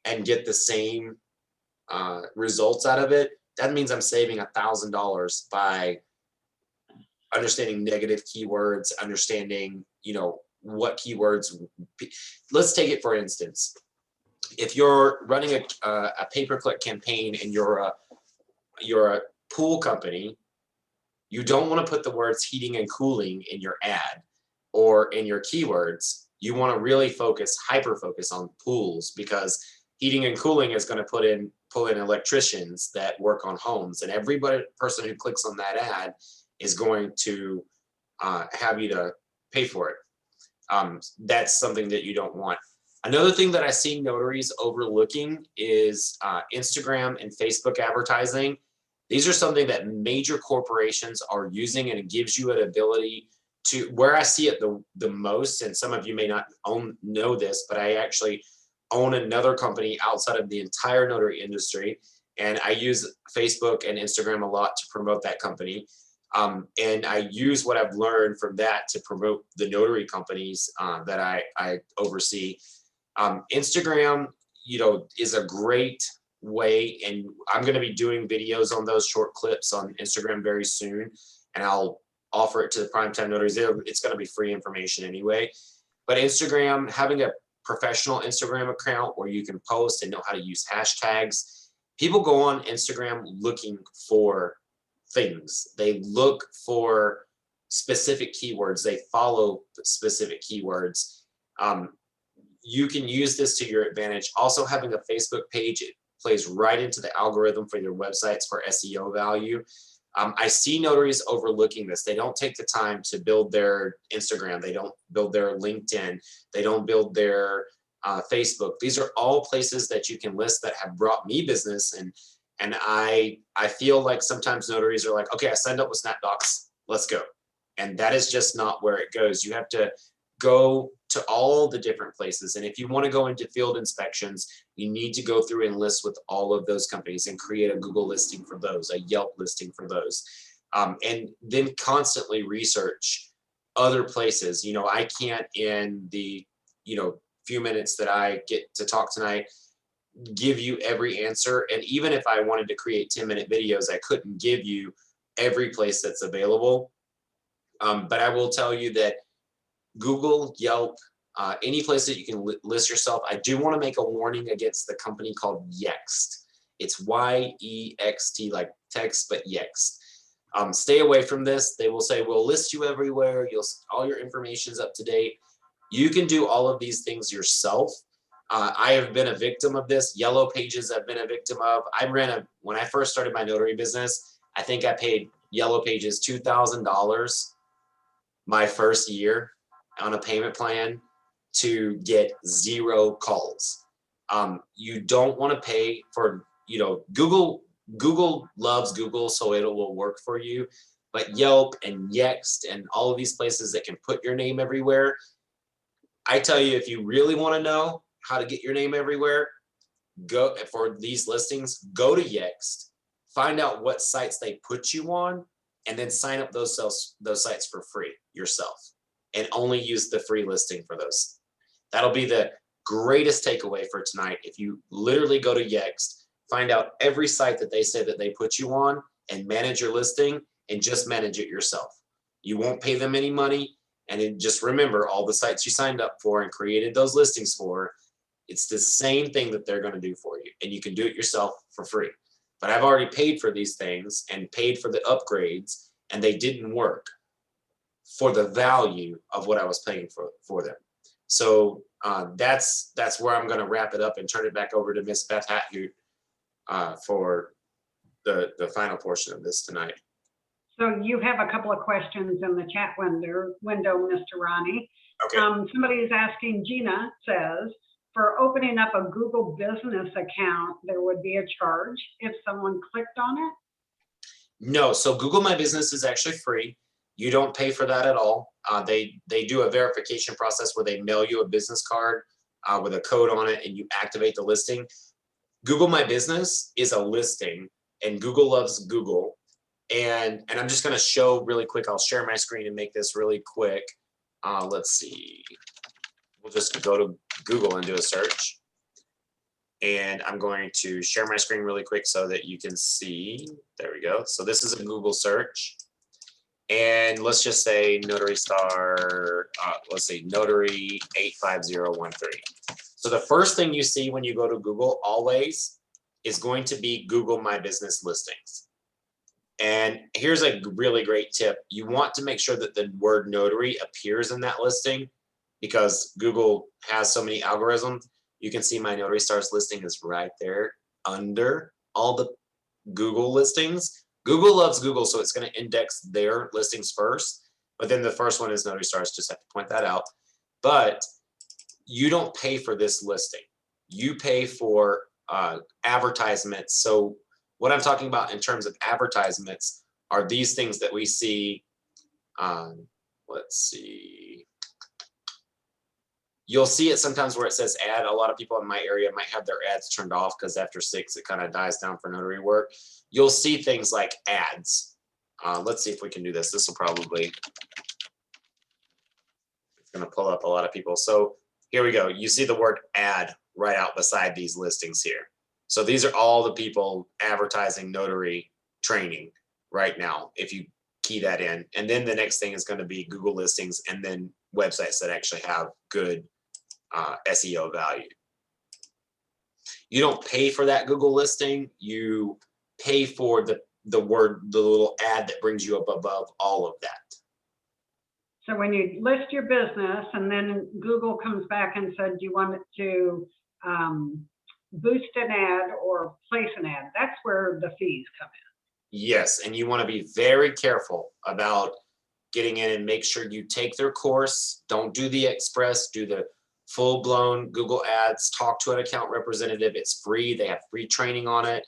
S4: and get the same results out of it. That means I'm saving $1,000 by understanding negative keywords, understanding, what keywords. Let's take it for instance. If you're running a pay-per-click campaign and you're a pool company, you don't want to put the words heating and cooling in your ad or in your keywords. You want to really hyper focus on pools, because heating and cooling is going to pull in electricians that work on homes, and person who clicks on that ad is going to have you to pay for it. That's something that you don't want. Another thing that I see notaries overlooking is Instagram and Facebook advertising. These are something that major corporations are using, and it gives you an ability to, where I see it the most, and some of you may not know this, but I actually own another company outside of the entire notary industry, and I use Facebook and Instagram a lot to promote that company. And I use what I've learned from that to promote the notary companies that I oversee. Instagram, is a great way, and I'm going to be doing videos on those short clips on Instagram very soon, and I'll offer it to the Primetime Notaries. It's going to be free information anyway. But Instagram, having a professional Instagram account where you can post and know how to use hashtags. People go on Instagram looking for things. They look for specific keywords. They follow specific keywords. You can use this to your advantage. Also, having a Facebook page, it plays right into the algorithm for your websites for SEO value. I see notaries overlooking this. They don't take the time to build their Instagram. They don't build their LinkedIn. They don't build their Facebook. These are all places that you can list that have brought me business. And I feel like sometimes notaries are like, okay, I signed up with SnapDocs, let's go. And that is just not where it goes. You have to go to all the different places. And if you want to go into field inspections, you need to go through and list with all of those companies and create a Google listing for those, a Yelp listing for those. And then constantly research other places. I can't, in the, few minutes that I get to talk tonight, give you every answer. And even if I wanted to create 10-minute videos, I couldn't give you every place that's available. But I will tell you that Google, Yelp, any place that you can list yourself. I do want to make a warning against the company called Yext. It's Y-E-X-T, like text, but Yext. Stay away from this. They will say, we'll list you everywhere. All your information's up to date. You can do all of these things yourself. I have been a victim of this. Yellow Pages I've been a victim of. When I first started my notary business, I think I paid Yellow Pages $2,000 my first year on a payment plan to get 0 calls. You don't want to pay for, Google loves Google, so it will work for you. But Yelp and Yext and all of these places that can put your name everywhere, I tell you, if you really want to know how to get your name everywhere, go for these listings, go to Yext, find out what sites they put you on, and then sign up those sites for free yourself, and only use the free listing for those. That'll be the greatest takeaway for tonight. If you literally go to Yext, find out every site that they say that they put you on, and manage your listing, and just manage it yourself. You won't pay them any money. And then just remember, all the sites you signed up for and created those listings for, it's the same thing that they're going to do for you. And you can do it yourself for free. But I've already paid for these things and paid for the upgrades, and they didn't work for the value of what I was paying for them. So that's where I'm going to wrap it up and turn it back over to Miss Beth Hathout for the final portion of this tonight.
S1: So you have a couple of questions in the chat window, Mr. Ronnie.
S4: Okay.
S1: Somebody is asking, Gina says, for opening up a Google business account, there would be a charge if someone clicked on it?
S4: No, so Google My Business is actually free. You don't pay for that at all. They do a verification process where they mail you a business card with a code on it, and you activate the listing. Google My Business is a listing, and Google loves Google. And I'm just going to show really quick. I'll share my screen and make this really quick. Let's see. We'll just go to Google and do a search. And I'm going to share my screen really quick so that you can see. There we go. So this is a Google search. And let's just say Notary Star, let's say Notary 85013. So the first thing you see when you go to Google always is going to be Google My Business listings. And here's a really great tip. You want to make sure that the word notary appears in that listing, because Google has so many algorithms. You can see my Notary Stars listing is right there under all the Google listings. Google loves Google, so it's going to index their listings first. But then the first one is Notary Stars, just have to point that out. But you don't pay for this listing. You pay for advertisements. So what I'm talking about in terms of advertisements are these things that we see. Let's see. You'll see it sometimes where it says ad. A lot of people in my area might have their ads turned off because after 6, it kind of dies down for notary work. You'll see things like ads. Let's see if we can do this. This will probably, it's going to pull up a lot of people. So here we go. You see the word ad right out beside these listings here. So these are all the people advertising notary training right now, if you key that in. And then the next thing is going to be Google listings and then websites that actually have good SEO value. You don't pay for that Google listing. You pay for the little ad that brings you up above all of that.
S1: So when you list your business and then Google comes back and said, do you want it to boost an ad or place an ad? That's where the fees come in.
S4: Yes, and you want to be very careful about getting in and make sure you take their course. Don't do the express, do the full-blown Google ads, talk to an account representative. It's free. They have free training on it.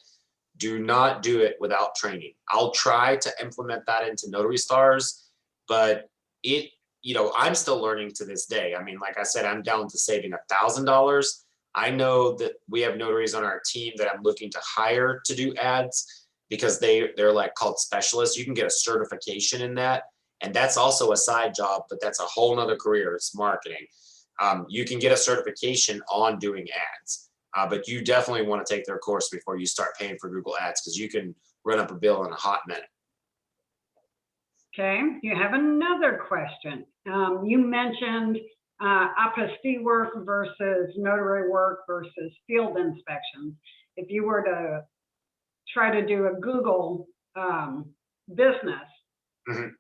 S4: Do not do it without training. I'll try to implement that into Notary Stars, but I'm still learning to this day. I mean, like I said, I'm down to saving $1,000. I know that we have notaries on our team that I'm looking to hire to do ads because they're like called specialists. You can get a certification in that. And that's also a side job, but that's a whole nother career. It's marketing. You can get a certification on doing ads, but you definitely want to take their course before you start paying for Google ads because you can run up a bill in a hot minute.
S1: Okay, you have another question. You mentioned apostille work versus notary work versus field inspections. If you were to try to do a Google business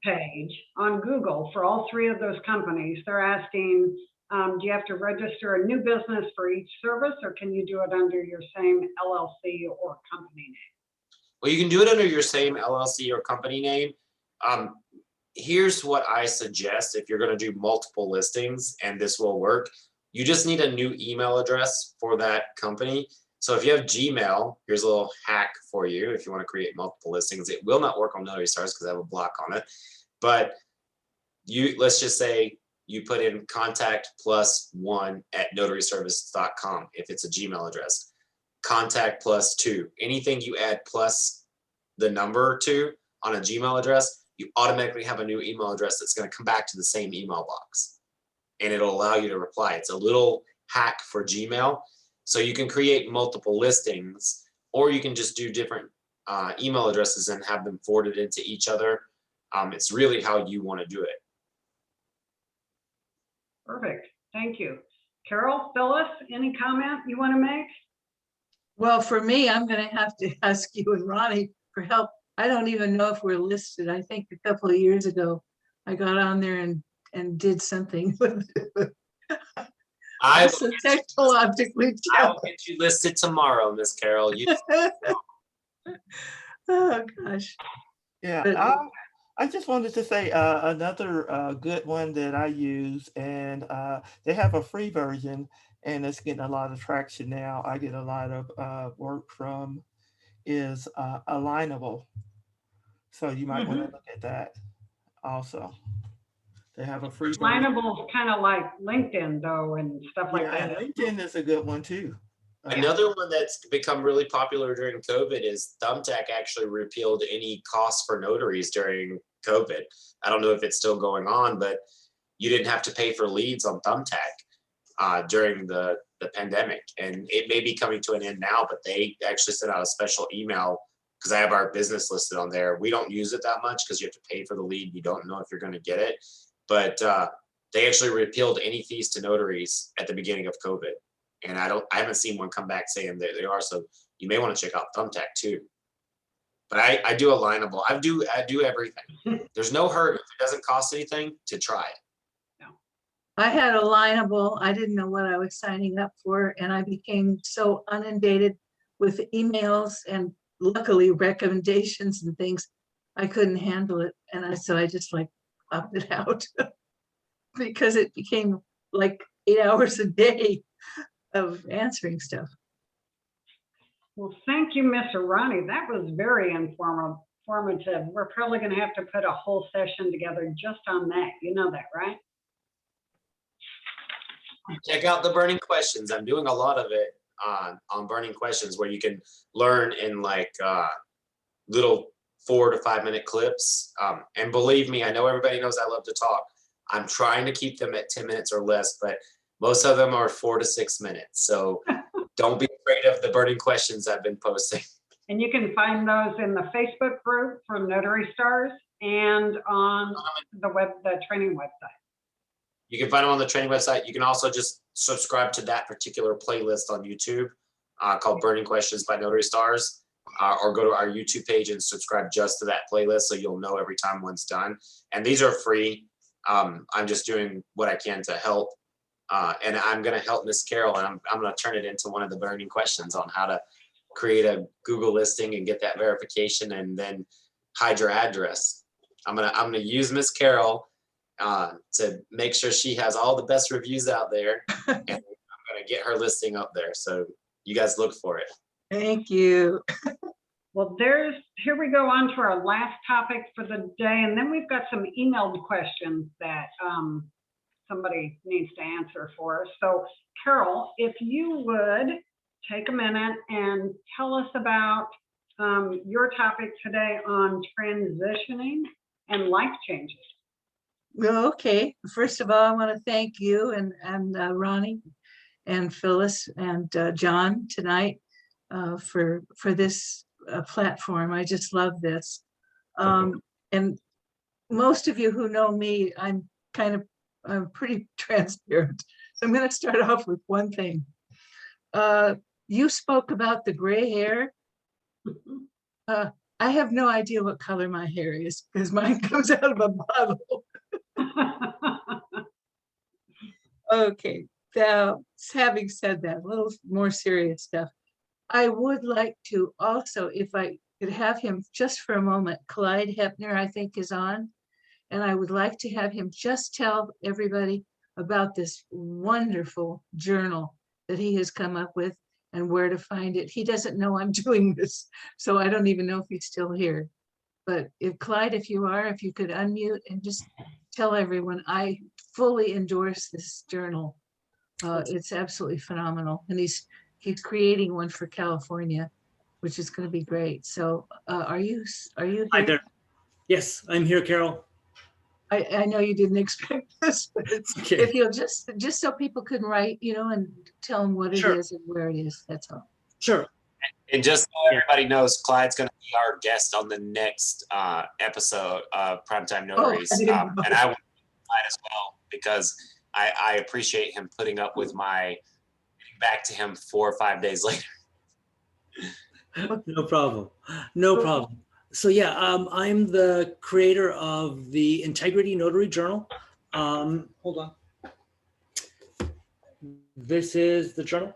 S1: page on Google for all 3 of those companies, they're asking, do you have to register a new business for each service, or can you do it under your same LLC or company name?
S4: Well, you can do it under your same LLC or company name. Here's what I suggest if you're going to do multiple listings, and this will work. You just need a new email address for that company. So if you have Gmail, here's a little hack for you. If you want to create multiple listings, it will not work on Notary Stars because I have a block on it. But let's just say you put in contact+1@notaryservice.com if it's a Gmail address. Contact+2. Anything you add plus the number 2 on a Gmail address, you automatically have a new email address that's going to come back to the same email box. And it'll allow you to reply. It's a little hack for Gmail. So you can create multiple listings, or you can just do different email addresses and have them forwarded into each other. It's really how you want to do it.
S1: Perfect. Thank you. Carol, Phyllis, any comment you want to make?
S3: Well, for me, I'm going to have to ask you and Ronnie for help. I don't even know if we're listed. I think a couple of years ago, I got on there and did something with it. It's a technical object.
S4: I will get you listed tomorrow, Miss Carol.
S3: Oh gosh.
S2: Yeah,
S3: But-
S2: I just wanted to say another good one that I use, and they have a free version, and it's getting a lot of traction now. I get a lot of work from is Alignable. So you might want to look at that also. They have a free version.
S1: Alignable is kind of like LinkedIn though, and stuff like
S2: Yeah,
S1: that.
S2: and LinkedIn is a good one too.
S4: Another one that's become really popular during COVID is Thumbtack actually repealed any costs for notaries during COVID. I don't know if it's still going on, but you didn't have to pay for leads on Thumbtack during the pandemic. And it may be coming to an end now, but they actually sent out a special email because I have our business listed on there. We don't use it that much because you have to pay for the lead. You don't know if you're going to get it. But they actually repealed any fees to notaries at the beginning of COVID. And I haven't seen one come back saying that they are. So you may want to check out Thumbtack too. But I do Alignable. I do everything. There's no hurt if it doesn't cost anything to try it.
S3: I had a lineable, I didn't know what I was signing up for, and I became so inundated with emails and luckily recommendations and things, I couldn't handle it. And so I just like opted out because it became like 8 hours a day of answering stuff.
S1: Well, thank you, Mr. Ronnie. That was very informative. We're probably going to have to put a whole session together just on that. You know that, right?
S4: Check out the burning questions. I'm doing a lot of it on burning questions where you can learn in like little 4 to 5 minute clips. And believe me, I know everybody knows I love to talk. I'm trying to keep them at 10 minutes or less, but most of them are 4 to 6 minutes. So don't be afraid of the burning questions I've been posting.
S1: And you can find those in the Facebook group for Notary Stars and on the training website.
S4: You can find them on the training website. You can also just subscribe to that particular playlist on YouTube called Burning Questions by Notary Stars, or go to our YouTube page and subscribe just to that playlist so you'll know every time one's done. And these are free. I'm just doing what I can to help. And I'm going to help Miss Carol, and I'm going to turn it into one of the burning questions on how to create a Google listing and get that verification and then hide your address. I'm gonna use Miss Carol to make sure she has all the best reviews out there, and I'm gonna get her listing up there. So you guys look for it.
S3: Thank you.
S1: Well, here we go on to our last topic for the day, and then we've got some emailed questions that somebody needs to answer for us. So Carol, if you would take a minute and tell us about your topic today on transitioning and life changes.
S3: Okay, first of all, I want to thank you and Ronnie and Phyllis and John tonight for this platform. I just love this. And most of you who know me, I'm pretty transparent. So I'm going to start off with one thing. You spoke about the gray hair. I have no idea what color my hair is because mine comes out of a bottle. Okay, now having said that, a little more serious stuff. I would like to also, if I could have him just for a moment, Clyde Hepner, I think is on, and I would like to have him just tell everybody about this wonderful journal that he has come up with and where to find it. He doesn't know I'm doing this, so I don't even know if he's still here. But if Clyde, if you could unmute and just tell everyone, I fully endorse this journal. It's absolutely phenomenal. And he's creating one for California, which is going to be great. So are you here?
S6: Hi there. Yes, I'm here, Carol.
S3: I know you didn't expect this, but
S6: Okay.
S3: if you'll just so people can write, and tell them what it
S6: Sure.
S3: is and where it is, that's all.
S6: Sure.
S4: And just so everybody knows, Clyde's going to be our guest on the next episode of Primetime Notaries.
S3: I didn't know.
S4: And I want Clyde as well, because I appreciate him putting up with my getting back to him 4 or 5 days later.
S6: No problem. No problem. So yeah, I'm the creator of the Integrity Notary Journal. Hold on. This is the journal.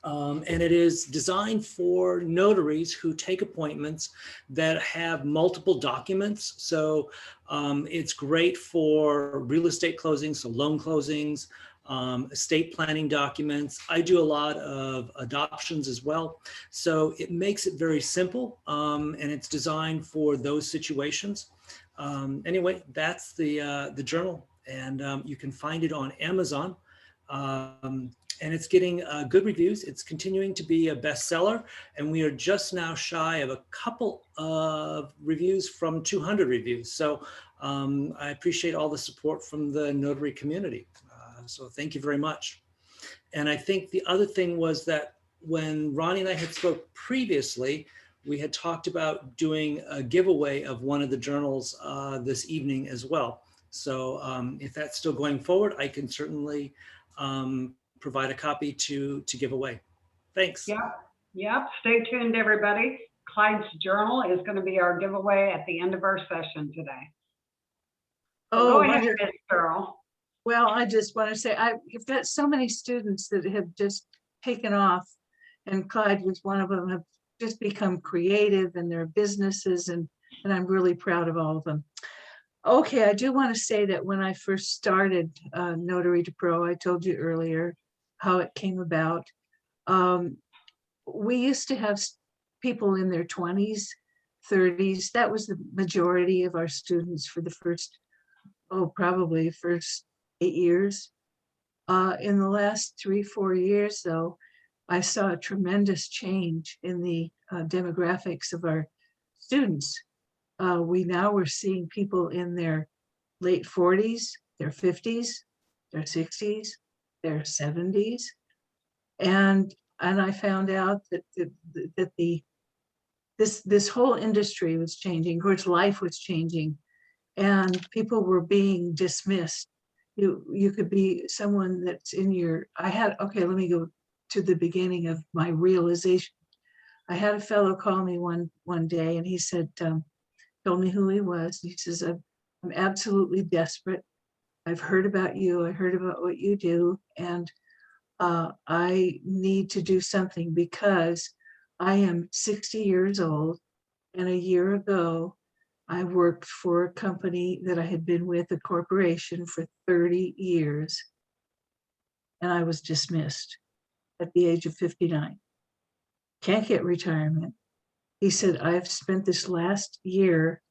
S6: And it is designed for notaries who take appointments that have multiple documents. So it's great for real estate closings, so loan closings, estate planning documents. I do a lot of adoptions as well. So it makes it very simple, and it's designed for those situations. Anyway, that's the journal, and you can find it on Amazon. And it's getting good reviews. It's continuing to be a bestseller, and we are just now shy of a couple of reviews from 200 reviews. So I appreciate all the support from the notary community. So thank you very much. And I think the other thing was that when Ronnie and I had spoke previously, we had talked about doing a giveaway of one of the journals this evening as well. So if that's still going forward, I can certainly provide a copy to give away. Thanks.
S1: Yep. Stay tuned, everybody. Clyde's journal is going to be our giveaway at the end of our session today.
S3: Oh,
S1: go ahead, Ms. Carol.
S3: Well, I just want to say, you've got so many students that have just taken off, and Clyde was one of them, have just become creative in their businesses, and I'm really proud of all of them. Okay, I do want to say that when I first started Notary to Pro, I told you earlier how it came about. We used to have people in their 20s, 30s. That was the majority of our students for the first, probably first 8 years. In the last 3-4 years, though, I saw a tremendous change in the demographics of our students. We now were seeing people in their late 40s, their 50s, their 60s, their 70s. And I found out that this whole industry was changing. Of course, life was changing, and people were being dismissed. You could be someone that's in your, okay, let me go to the beginning of my realization. I had a fellow call me one day, and he said, told me who he was. He says, I'm absolutely desperate. I've heard about you. I heard about what you do. And I need to do something because I am 60 years old. And a year ago, I worked for a company that I had been with, a corporation, for 30 years. And I was dismissed at the age of 59. Can't get retirement. He said, I've spent this last year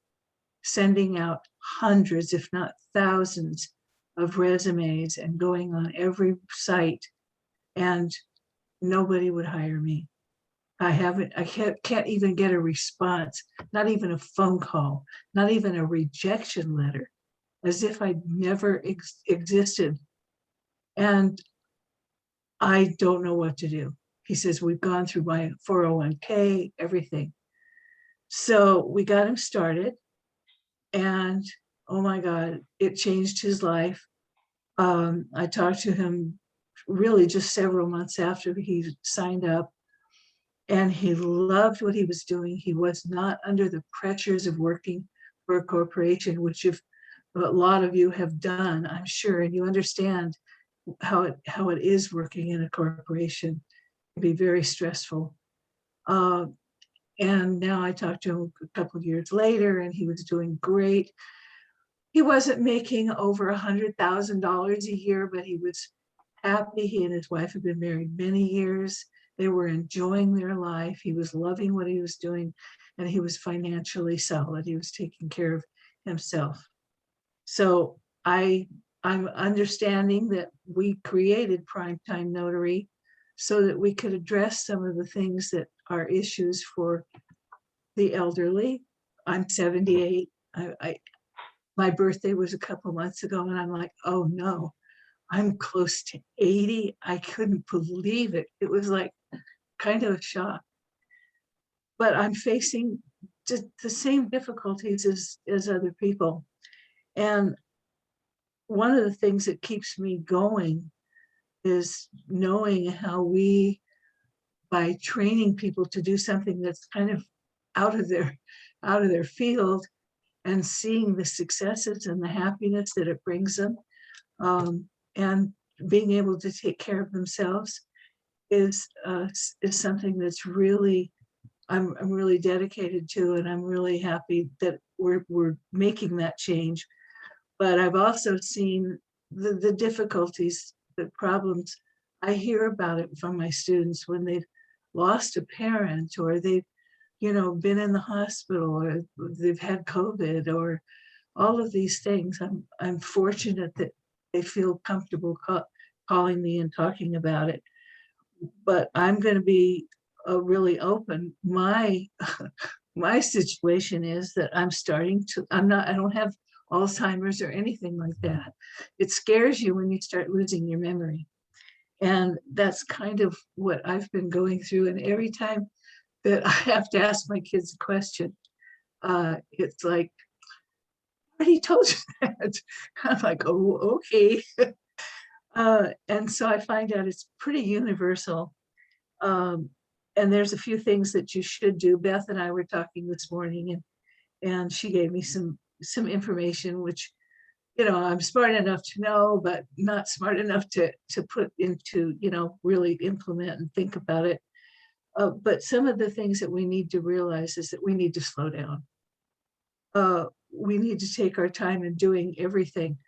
S3: sending out hundreds, if not thousands, of resumes and going on every site, and nobody would hire me. I can't even get a response, not even a phone call, not even a rejection letter, as if I'd never existed. And I don't know what to do. He says, we've gone through my 401k, everything. So we got him started, and oh my God, it changed his life. I talked to him really just several months after he signed up, and he loved what he was doing. He was not under the pressures of working for a corporation, which a lot of you have done, I'm sure, and you understand how it is working in a corporation. It can be very stressful. And now I talked to him a couple of years later, and he was doing great. He wasn't making over $100,000 a year, but he was happy. He and his wife had been married many years. They were enjoying their life. He was loving what he was doing, and he was financially solid. He was taking care of himself. So I'm understanding that we created Primetime Notary so that we could address some of the things that are issues for the elderly. I'm 78. My birthday was a couple months ago, and I'm like, oh no, I'm close to 80. I couldn't believe it. It was like kind of a shock. But I'm facing just the same difficulties as other people. And one of the things that keeps me going is knowing how we, by training people to do something that's kind of out of their field, and seeing the successes and the happiness that it brings them, and being able to take care of themselves is something that's really, I'm really dedicated to, and I'm really happy that we're making that change. But I've also seen the difficulties, the problems. I hear about it from my students when they've lost a parent, or they've been in the hospital, or they've had COVID, or all of these things. I'm fortunate that they feel comfortable calling me and talking about it. But I'm going to be really open. My my situation is that I don't have Alzheimer's or anything like that. It scares you when you start losing your memory. And that's kind of what I've been going through. And every time that I have to ask my kids a question, it's like, I already told you that. I'm like, oh, okay. And so I find out it's pretty universal. And there's a few things that you should do. Beth and I were talking this morning, and she gave me some information, which you know, I'm smart enough to know, but not smart enough to put into, you know, really implement and think about it. But some of the things that we need to realize is that we need to slow down. We need to take our time in doing everything.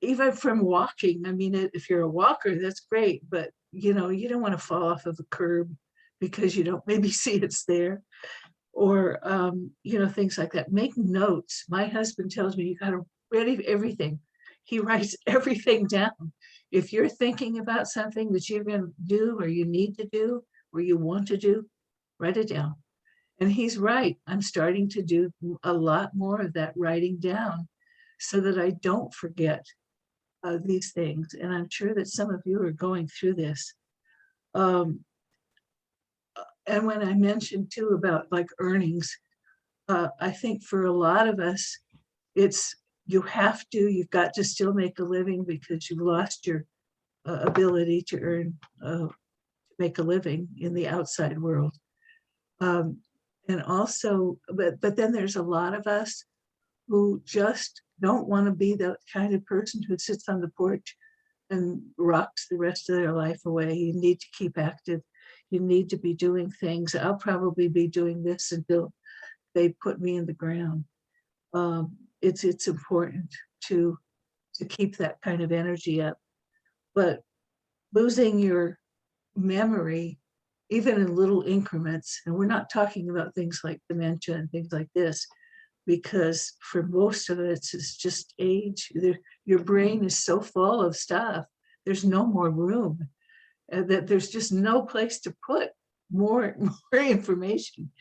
S3: Even from walking, I mean, if you're a walker, that's great, but you know, you don't want to fall off of a curb because you don't maybe see it's there, or you know, things like that. Make notes. My husband tells me you got to ready everything. He writes everything down. If you're thinking about something that you're going to do, or you need to do, or you want to do, write it down. And he's right. I'm starting to do a lot more of that writing down so that I don't forget these things. And I'm sure that some of you are going through this. And when I mentioned too about like earnings, I think for a lot of us, it's you've got to still make a living because you've lost your ability to earn, make a living in the outside world. And also, but then there's a lot of us who just don't want to be the kind of person who sits on the porch and rocks the rest of their life away. You need to keep active. You need to be doing things. I'll probably be doing this until they put me in the ground. It's important to keep that kind of energy up. But losing your memory, even in little increments, and we're not talking about things like dementia and things like this, because for most of it, it's just age. Your brain is so full of stuff. There's no more room, that there's just no place to put more information.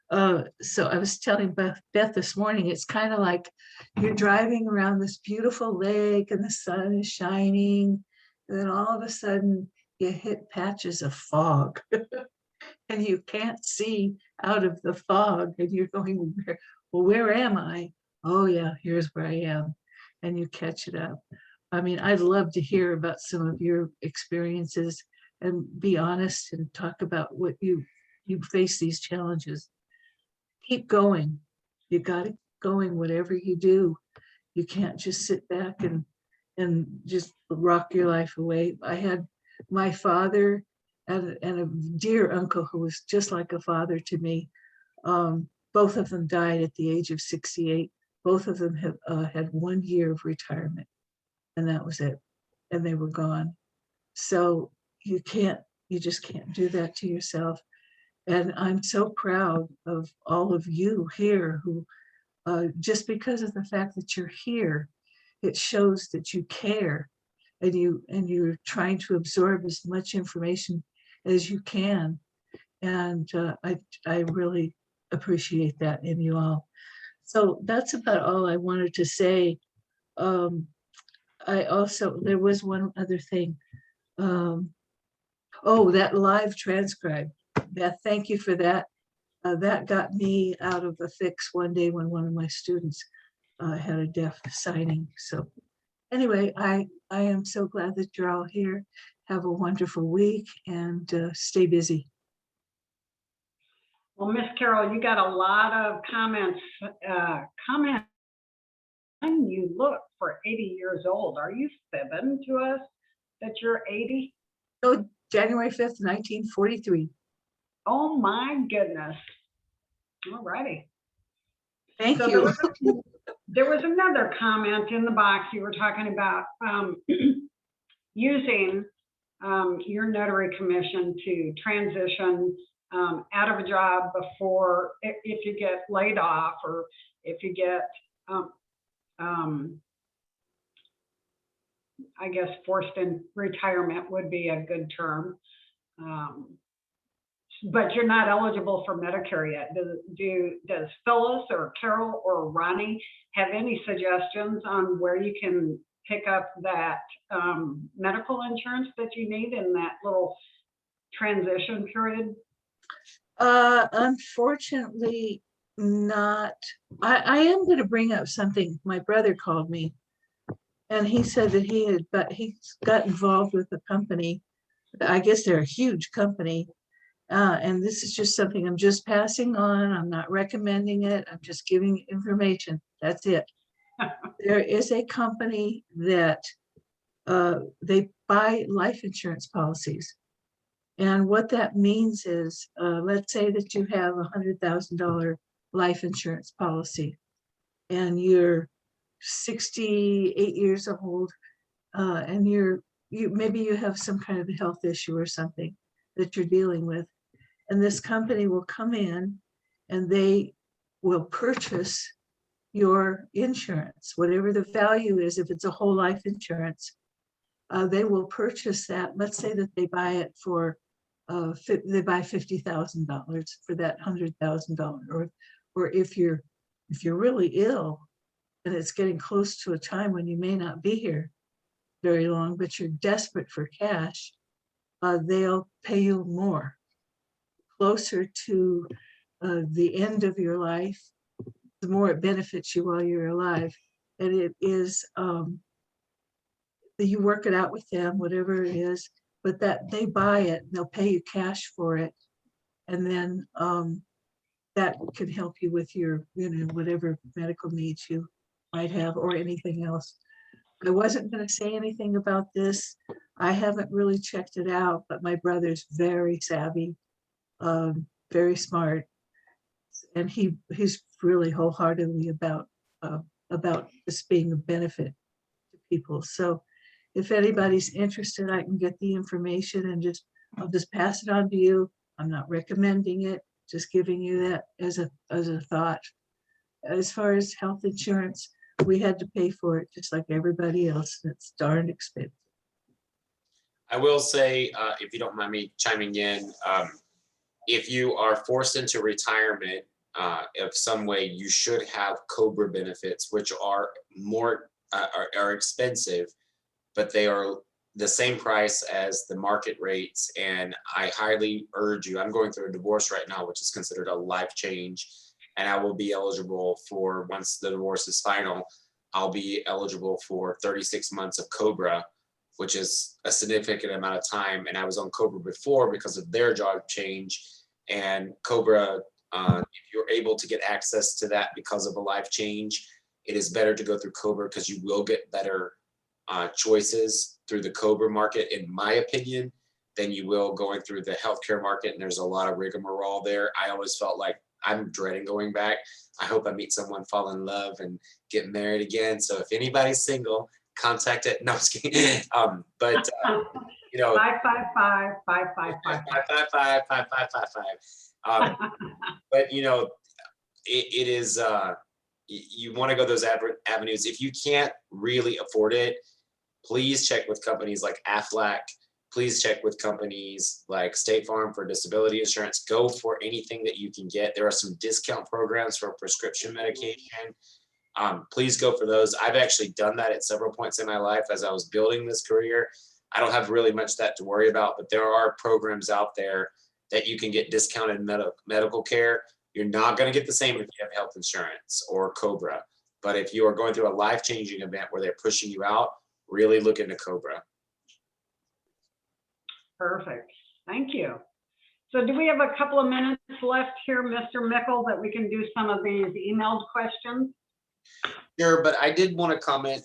S3: So I was telling Beth this morning, it's kind of like you're driving around this beautiful lake and the sun is shining, and then all of a sudden you hit patches of fog and you can't see out of the fog, and you're going, well, where am I? Oh yeah, here's where I am. And you catch it up. I mean, I'd love to hear about some of your experiences and be honest and talk about what you face these challenges. Keep going. You got to keep going, whatever you do. You can't just sit back and just rock your life away. I had my father and a dear uncle who was just like a father to me. Both of them died at the age of 68. Both of them have had 1 year of retirement, and that was it. And they were gone. So you just can't do that to yourself. And I'm so proud of all of you here who, just because of the fact that you're here, it shows that you care, and you're trying to absorb as much information as you can. And I really appreciate that in you all. So that's about all I wanted to say. There was one other thing. Oh, that live transcribe. Beth, thank you for that. That got me out of a fix one day when one of my students had a deaf signing. So anyway, I am so glad that you're all here. Have a wonderful week and stay busy.
S1: Well, Miss Carol, you got a lot of comments. And you look for 80 years old. Are you fibbing to us that you're 80?
S3: So January 5th, 1943.
S1: Oh my goodness. All righty.
S3: Thank
S1: So
S3: you.
S1: there was another comment in the box. You were talking about using your notary commission to transition out of a job before, if you get laid off, or if you get, I guess forced in retirement would be a good term. But you're not eligible for Medicare yet. Does Phyllis or Carol or Ronnie have any suggestions on where you can pick up that medical insurance that you need in that little transition period?
S3: Unfortunately not. I am going to bring up something. My brother called me and he said that he's got involved with a company. I guess they're a huge company. And this is just something I'm just passing on. I'm not recommending it. I'm just giving information. That's it. There is a company that they buy life insurance policies. And what that means is, let's say that you have $100,000 life insurance policy and you're 68 years old, and maybe you have some kind of a health issue or something that you're dealing with. And this company will come in and they will purchase your insurance, whatever the value is. If it's a whole life insurance, they will purchase that. Let's say that they buy it for, they buy $50,000 for that $100,000. Or if you're really ill and it's getting close to a time when you may not be here very long, but you're desperate for cash, they'll pay you more, closer to the end of your life, the more it benefits you while you're alive. And it is, you work it out with them, whatever it is, but that they buy it, and they'll pay you cash for it. And then that can help you with your, whatever medical needs you might have or anything else. I wasn't going to say anything about this. I haven't really checked it out, but my brother's very savvy, very smart, and he's really wholeheartedly about this being a benefit to people. So if anybody's interested, I can get the information and I'll just pass it on to you. I'm not recommending it, just giving you that as a thought. As far as health insurance, we had to pay for it just like everybody else. It's darn expensive.
S4: I will say, if you don't mind me chiming in, if you are forced into retirement of some way, you should have COBRA benefits, which are more are expensive, but they are the same price as the market rates. And I highly urge you, I'm going through a divorce right now, which is considered a life change. And I will be eligible for, once the divorce is final, I'll be eligible for 36 months of COBRA, which is a significant amount of time. And I was on COBRA before because of their job change. And COBRA, if you're able to get access to that because of a life change, it is better to go through COBRA because you will get better choices through the COBRA market, in my opinion, than you will going through the healthcare market. And there's a lot of rigmarole there. I always felt like I'm dreading going back. I hope I meet someone, fall in love, and get married again. So if anybody's single, contact it. No, I'm just kidding. But you know,
S1: 555 555
S4: 555. But you know, it is. You want to go those avenues. If you can't really afford it, please check with companies like Aflac. Please check with companies like State Farm for disability insurance. Go for anything that you can get. There are some discount programs for prescription medication. Please go for those. I've actually done that at several points in my life as I was building this career. I don't have really much that to worry about, but there are programs out there that you can get discounted medical care. You're not going to get the same if you have health insurance or COBRA. But if you are going through a life-changing event where they're pushing you out, really look into COBRA.
S1: Perfect. Thank you. So do we have a couple of minutes left here, Mr. Mickle, that we can do some of these emailed questions?
S4: Sure, but I did want to comment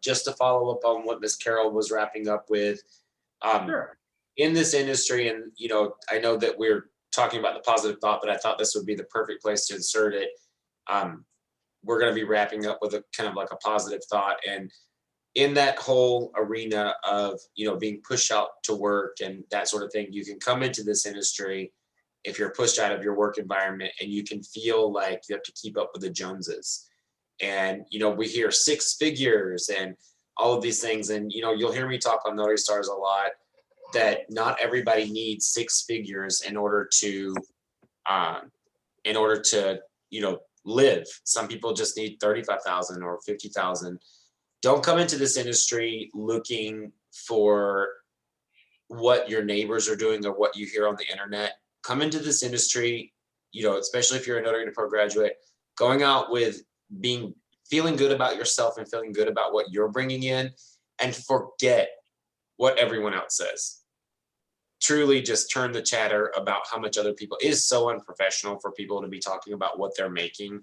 S4: just to follow up on what Ms. Carol was wrapping up with.
S1: Sure.
S4: In this industry, and you know, I know that we're talking about the positive thought, but I thought this would be the perfect place to insert it. We're going to be wrapping up with a kind of like a positive thought. And in that whole arena of, you know, being pushed out to work and that sort of thing, you can come into this industry if you're pushed out of your work environment and you can feel like you have to keep up with the Joneses. And, you know, we hear 6 figures and all of these things. And, you know, you'll hear me talk on Notary Stars a lot that not everybody needs 6 figures in order to, you know, live. Some people just need 35,000 or 50,000. Don't come into this industry looking for what your neighbors are doing or what you hear on the internet. Come into this industry, you know, especially if you're a Notary Pro graduate, going out with feeling good about yourself and feeling good about what you're bringing in, and forget what everyone else says. Truly just turn the chatter about how much other people is so unprofessional for people to be talking about what they're making.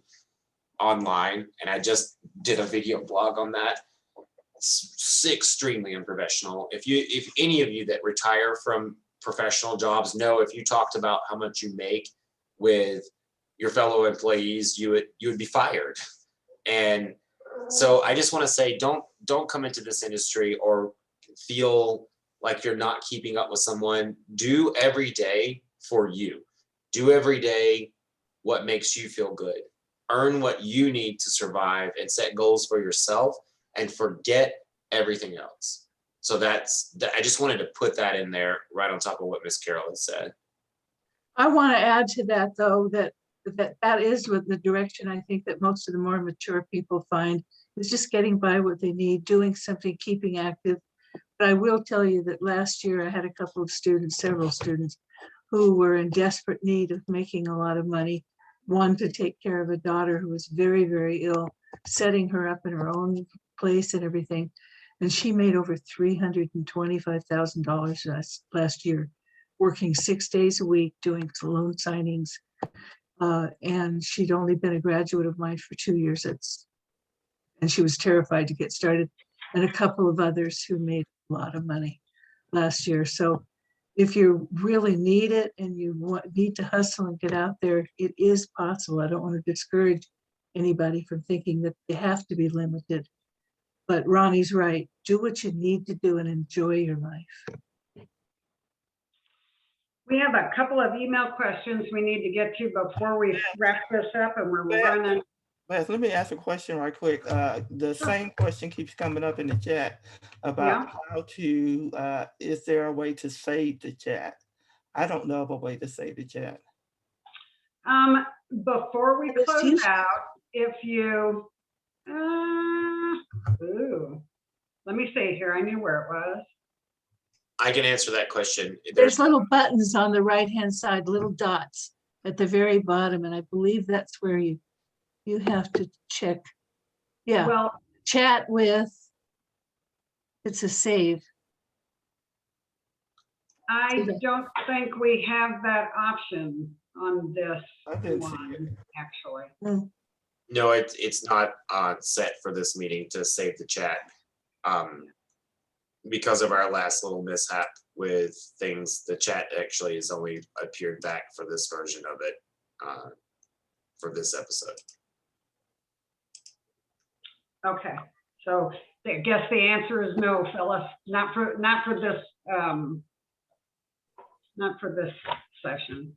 S4: online, and I just did a video blog on that. It's extremely unprofessional. If any of you that retire from professional jobs know, if you talked about how much you make with your fellow employees, you would be fired. And so I just want to say, don't come into this industry or feel like you're not keeping up with someone. Do every day for you. Do every day what makes you feel good. Earn what you need to survive and set goals for yourself and forget everything else. So I just wanted to put that in there right on top of what Miss Carol has said.
S3: I want to add to that, though, that is what the direction I think that most of the more mature people find is just getting by what they need, doing something, keeping active. But I will tell you that last year I had a couple of students, several students, who were in desperate need of making a lot of money. One to take care of a daughter who was very, very ill, setting her up in her own place and everything. And she made over $325,000 last year, working 6 days a week, doing loan signings. And she'd only been a graduate of mine for 2 years. And she was terrified to get started. And a couple of others who made a lot of money last year. So if you really need it and you need to hustle and get out there, it is possible. I don't want to discourage anybody from thinking that they have to be limited. But Ronnie's right. Do what you need to do and enjoy your life.
S1: We have a couple of email questions we need to get to before we wrap this up, and we're running.
S2: Let me ask a question right quick. The same question keeps coming up in the chat about how to, is there a way to save the chat? I don't know of a way to save the chat.
S1: Before we close out, if you, let me see here. I knew where it was.
S4: I can answer that question.
S3: There's little buttons on the right-hand side, little dots at the very bottom, and I believe that's where you have to check. Yeah.
S1: Well,
S3: chat with. It's a save.
S1: I don't think we have that option on this one, actually.
S4: No, it's not set for this meeting to save the chat. Because of our last little mishap with things, the chat actually has only appeared back for this version of it for this episode.
S1: Okay, so I guess the answer is no, Phyllis. Not for this session.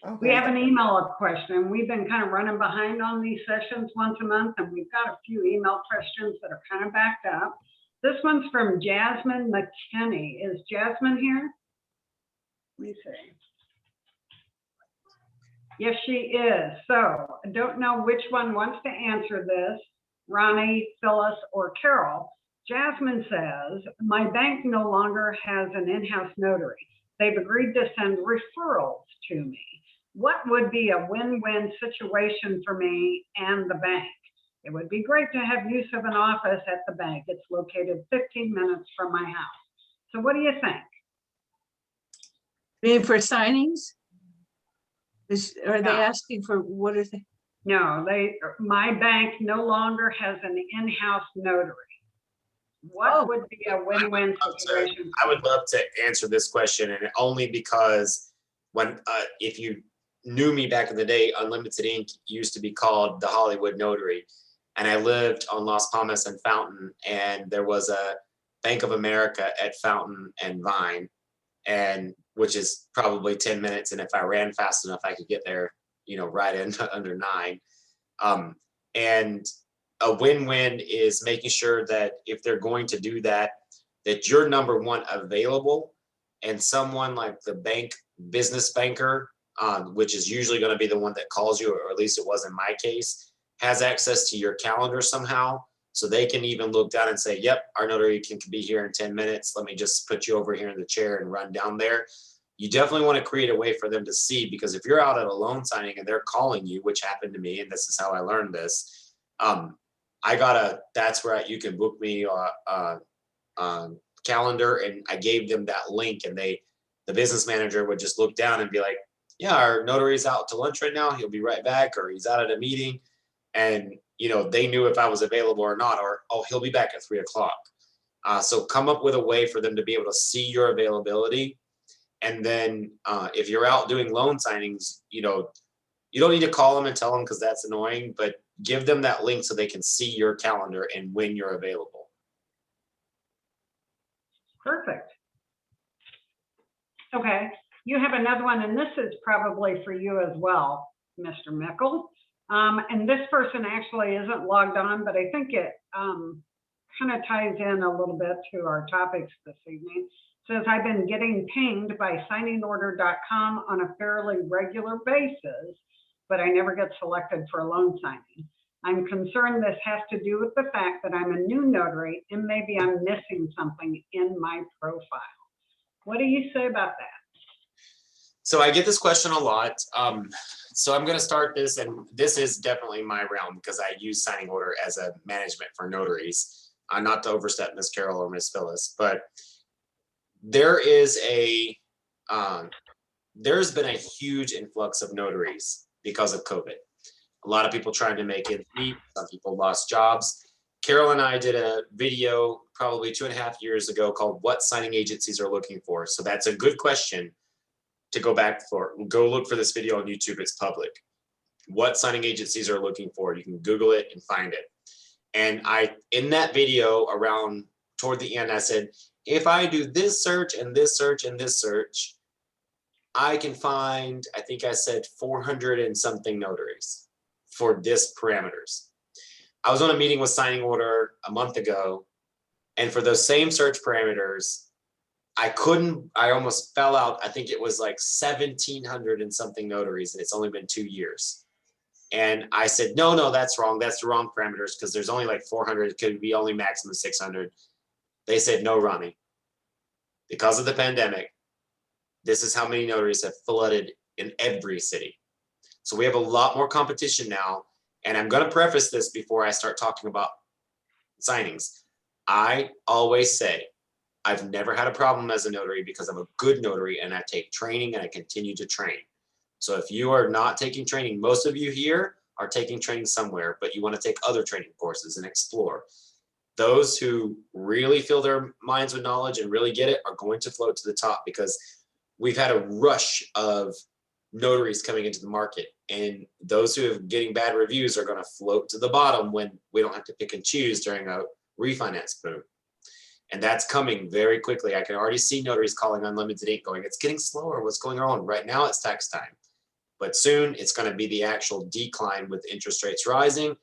S1: Okay. We have an email question. We've been kind of running behind on these sessions once a month, and we've got a few email questions that are kind of backed up. This one's from Jasmine McKinney. Is Jasmine here? Let me see. Yes, she is. So I don't know which one wants to answer this, Ronnie, Phyllis, or Carol. Jasmine says, my bank no longer has an in-house notary. They've agreed to send referrals to me. What would be a win-win situation for me and the bank? It would be great to have use of an office at the bank. It's located 15 minutes from my house. So what do you think?
S3: Maybe for signings? Are they asking for, what is it?
S1: No, my bank no longer has an in-house notary. What would be a win-win situation?
S4: I would love to answer this question, and only because when if you knew me back in the day, Unlimited Inc. used to be called the Hollywood Notary. And I lived on Las Palmas and Fountain, and there was a Bank of America at Fountain and Vine, and which is probably 10 minutes. And if I ran fast enough, I could get there, right in under 9. And a win-win is making sure that if they're going to do that, that you're number one available, and someone like the bank business banker, which is usually going to be the one that calls you, or at least it was in my case, has access to your calendar somehow, so they can even look down and say, yep, our notary can be here in 10 minutes. Let me just put you over here in the chair and run down there. You definitely want to create a way for them to see, because if you're out at a loan signing and they're calling you, which happened to me, and this is how I learned this, that's where you can book me calendar, and I gave them that link, and the business manager would just look down and be like, yeah, our notary's out to lunch right now. He'll be right back, or he's out at a meeting. and they knew if I was available or not, or, oh, he'll be back at 3 o'clock. So come up with a way for them to be able to see your availability. And then if you're out doing loan signings, you don't need to call them and tell them because that's annoying, but give them that link so they can see your calendar and when you're available.
S1: Perfect. Okay, you have another one, and this is probably for you as well, Mr. Mickle. And this person actually isn't logged on, but I think it kind of ties in a little bit to our topics this evening. It says, I've been getting pinged by signingorder.com on a fairly regular basis, but I never get selected for a loan signing. I'm concerned this has to do with the fact that I'm a new notary and maybe I'm missing something in my profile. What do you say about that?
S4: So I get this question a lot. So I'm going to start this, and this is definitely my realm because I use signing order as a management for notaries. Not to overstep Miss Carol or Miss Phyllis, but there's been a huge influx of notaries because of COVID. A lot of people trying to make it meet. Some people lost jobs. Carol and I did a video probably 2.5 years ago called What Signing Agencies Are Looking For. So that's a good question to go back for. Go look for this video on YouTube. It's public. What signing agencies are looking for. You can Google it and find it. And in that video around toward the end, I said, if I do this search and this search and this search, I can find, I think I said 400 and something notaries for this parameters. I was on a meeting with Signing Order a month ago, and for those same search parameters, I almost fell out. I think it was like 1,700 and something notaries, and it's only been 2 years. And I said, no, that's wrong. That's the wrong parameters because there's only like 400. It could be only maximum 600. They said, no, Ronnie. Because of the pandemic, this is how many notaries have flooded in every city. So we have a lot more competition now. And I'm going to preface this before I start talking about signings. I always say, I've never had a problem as a notary because I'm a good notary and I take training and I continue to train. So if you are not taking training, most of you here are taking training somewhere, but you want to take other training courses and explore. Those who really fill their minds with knowledge and really get it are going to float to the top because we've had a rush of notaries coming into the market, and those who are getting bad reviews are going to float to the bottom when we don't have to pick and choose during a refinance boom. And that's coming very quickly. I can already see notaries calling Unlimited Ink going, it's getting slower. What's going on? Right now it's tax time. But soon it's going to be the actual decline with interest rates rising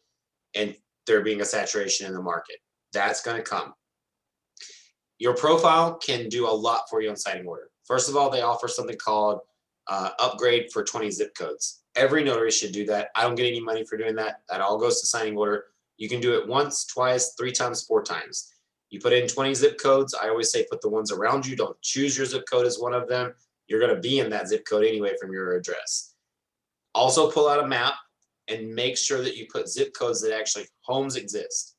S4: and there being a saturation in the market. That's going to come. Your profile can do a lot for you on Signing Order. First of all, they offer something called upgrade for 20 zip codes. Every notary should do that. I don't get any money for doing that. That all goes to Signing Order. You can do it once, twice, 3 times, 4 times. You put in 20 zip codes. I always say put the ones around you. Don't choose your zip code as one of them. You're going to be in that zip code anyway from your address. Also pull out a map and make sure that you put zip codes that actually homes exist.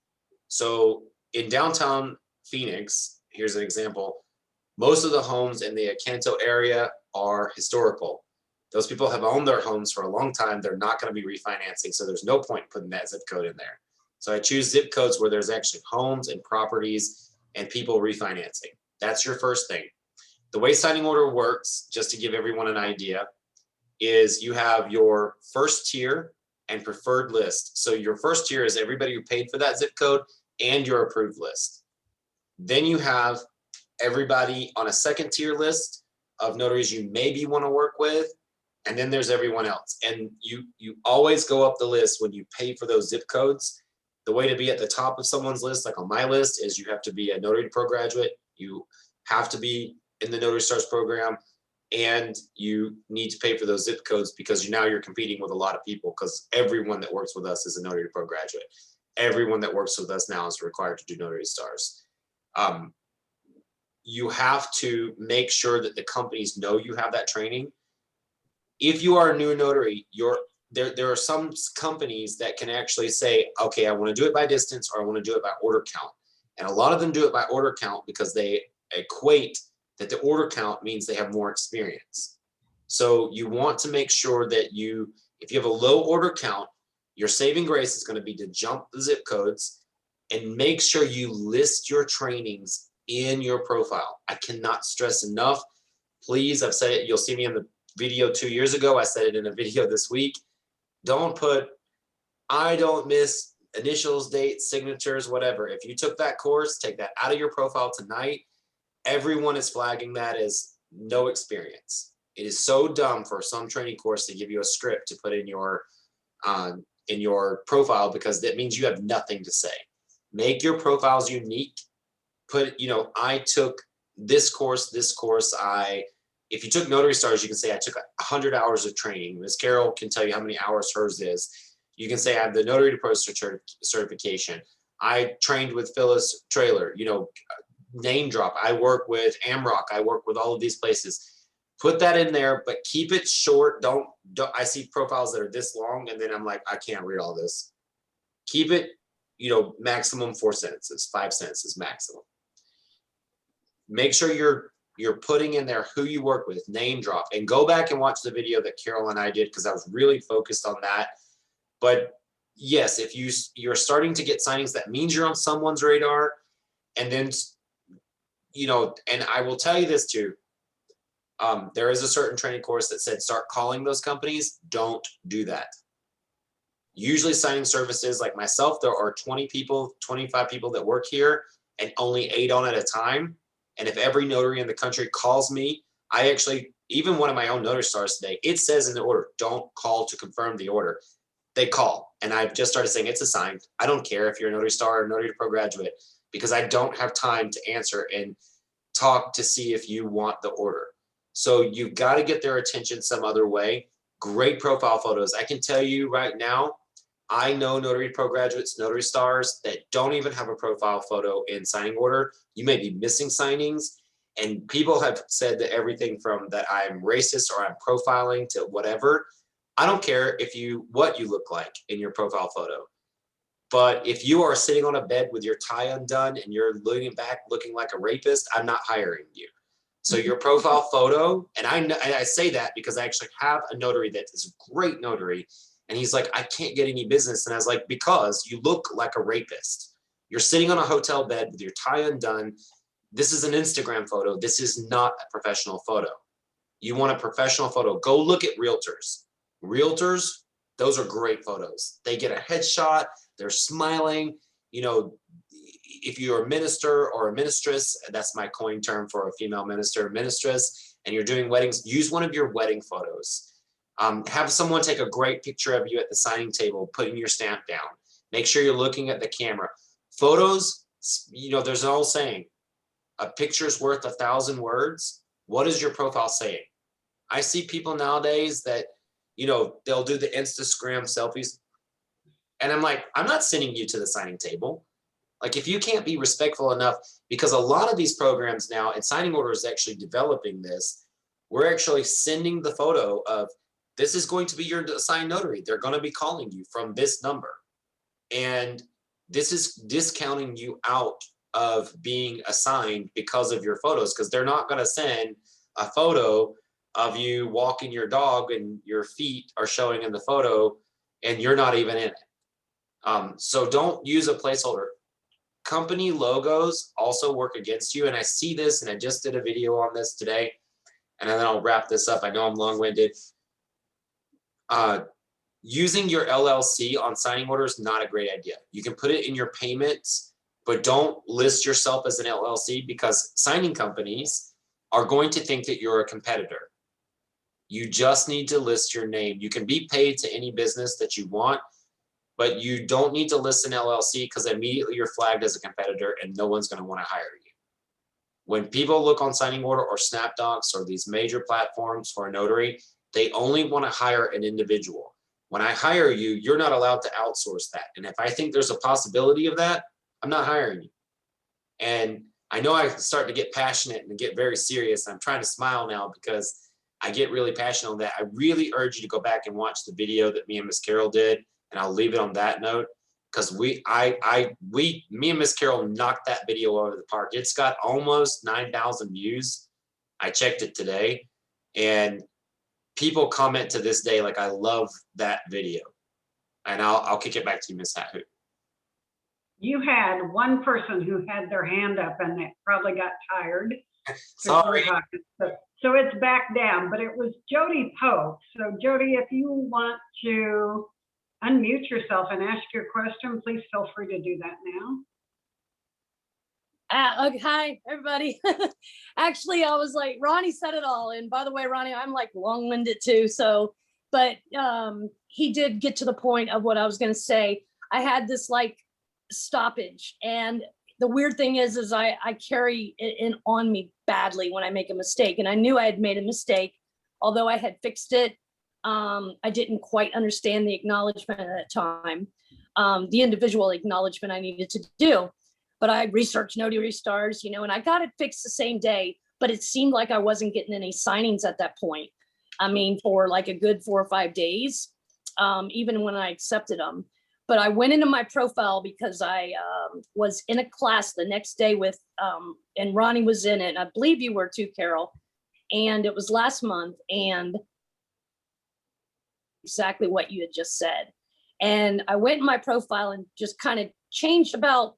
S4: So in downtown Phoenix, here's an example. Most of the homes in the Acanto area are historical. Those people have owned their homes for a long time. They're not going to be refinancing. So there's no point putting that zip code in there. So I choose zip codes where there's actually homes and properties and people refinancing. That's your first thing. The way Signing Order works, just to give everyone an idea, is you have your first tier and preferred list. So your first tier is everybody who paid for that zip code and your approved list. Then you have everybody on a second tier list of notaries you maybe want to work with. And then there's everyone else. And you always go up the list when you pay for those zip codes. The way to be at the top of someone's list, like on my list, is you have to be a Notary Pro graduate. You have to be in the Notary Stars program. And you need to pay for those zip codes because now you're competing with a lot of people because everyone that works with us is a Notary Pro graduate. Everyone that works with us now is required to do Notary Stars. You have to make sure that the companies know you have that training. If you are a new notary, there are some companies that can actually say, okay, I want to do it by distance or I want to do it by order count. And a lot of them do it by order count because they equate that the order count means they have more experience. So you want to make sure that if you have a low order count, Your saving grace is going to be to jump the zip codes and make sure you list your trainings in your profile. I cannot stress enough. Please, I've said it, you'll see me in the video 2 years ago. I said it in a video this week. Don't put, I don't miss initials, dates, signatures, whatever. If you took that course, take that out of your profile tonight. Everyone is flagging that as no experience. It is so dumb for some training course to give you a script to put in your profile, because that means you have nothing to say. Make your profiles unique. Put, you know, I took this course, if you took Notary Stars, you can say I took 100 hours of training. Ms. Carol can tell you how many hours hers is. You can say I have the Notary to Pro certification. I trained with Phyllis Traylor, you know, name drop. I work with Amrock. I work with all of these places. Put that in there, but keep it short. Don't, I see profiles that are this long and then I'm like, I can't read all this. Keep it, you know, maximum 4 sentences, 5 sentences maximum. Make sure you're putting in there who you work with, name drop, and go back and watch the video that Carol and I did, because I was really focused on that. But yes, if you're starting to get signings, that means you're on someone's radar. And then, you know, and I will tell you this too. There is a certain training course that said start calling those companies. Don't do that. Usually signing services like myself, there are 20 people, 25 people that work here and only 8 on at a time. And if every notary in the country calls me, I actually, even one of my own Notary Stars today, it says in the order, don't call to confirm the order. They call. And I've just started saying it's assigned. I don't care if you're a Notary Star or Notary Pro graduate, because I don't have time to answer and talk to see if you want the order. So you've got to get their attention some other way. Great profile photos. I can tell you right now, I know Notary Pro graduates, Notary Stars that don't even have a profile photo in signing order. You may be missing signings. And people have said that everything from that I'm racist or I'm profiling to whatever. I don't care what you look like in your profile photo. But if you are sitting on a bed with your tie undone and you're looking back looking like a rapist, I'm not hiring you. So your profile photo, and I say that because I actually have a notary that is a great notary, and he's like, I can't get any business. And I was like, because you look like a rapist. You're sitting on a hotel bed with your tie undone. This is an Instagram photo. This is not a professional photo. You want a professional photo. Go look at realtors. Realtors, those are great photos. They get a headshot. They're smiling. You know, if you're a minister or a ministress, that's my coin term for a female minister, ministress, and you're doing weddings, use one of your wedding photos. Have someone take a great picture of you at the signing table, putting your stamp down. Make sure you're looking at the camera. Photos, you know, there's an old saying, a picture's worth 1,000 words. What is your profile saying? I see people nowadays that, you know, they'll do the Instagram selfies. And I'm like, I'm not sending you to the signing table. Like, if you can't be respectful enough, because a lot of these programs now, and Signing Order is actually developing this, we're actually sending the photo of, this is going to be your assigned notary. They're going to be calling you from this number. And this is discounting you out of being assigned because of your photos, because they're not going to send a photo of you walking your dog and your feet are showing in the photo and you're not even in it. So don't use a placeholder. Company logos also work against you. And I see this, and I just did a video on this today, and then I'll wrap this up. I know I'm long-winded. Using your LLC on signing order is not a great idea. You can put it in your payments, but don't list yourself as an LLC, because signing companies are going to think that you're a competitor. You just need to list your name. You can be paid to any business that you want, but you don't need to list an LLC, because immediately you're flagged as a competitor and no one's going to want to hire you. When people look on Signing Order or SnapDocs or these major platforms for a notary, they only want to hire an individual. When I hire you, you're not allowed to outsource that. And if I think there's a possibility of that, I'm not hiring you. And I know I start to get passionate and get very serious. I'm trying to smile now because I get really passionate on that. I really urge you to go back and watch the video that me and Miss Carol did. And I'll leave it on that note, because me and Miss Carol knocked that video over the park. It's got almost 9,000 views. I checked it today, and people comment to this day like, I love that video. And I'll kick it back to you, Ms. Hathout.
S1: You had one person who had their hand up and it probably got tired. 'cause
S4: Sorry.
S1: we're talking. So it's back down, but it was Jody Pope. So Jody, if you want to unmute yourself and ask your question, please feel free to do that now.
S7: Okay, hi, everybody. Actually, I was like, Ronnie said it all. And by the way, Ronnie, I'm like long-winded too. So, but he did get to the point of what I was going to say. I had this like stoppage. And the weird thing is I carry it in on me badly when I make a mistake. And I knew I had made a mistake, although I had fixed it. I didn't quite understand the acknowledgement at that time, the individual acknowledgement I needed to do. But I researched Notary Stars, and I got it fixed the same day, but it seemed like I wasn't getting any signings at that point. I mean, for like a good 4 or 5 days, even when I accepted them. But I went into my profile because I was in a class the next day with, and Ronnie was in it, and I believe you were too, Carol. And it was last month, and exactly what you had just said. And I went in my profile and just kind of changed about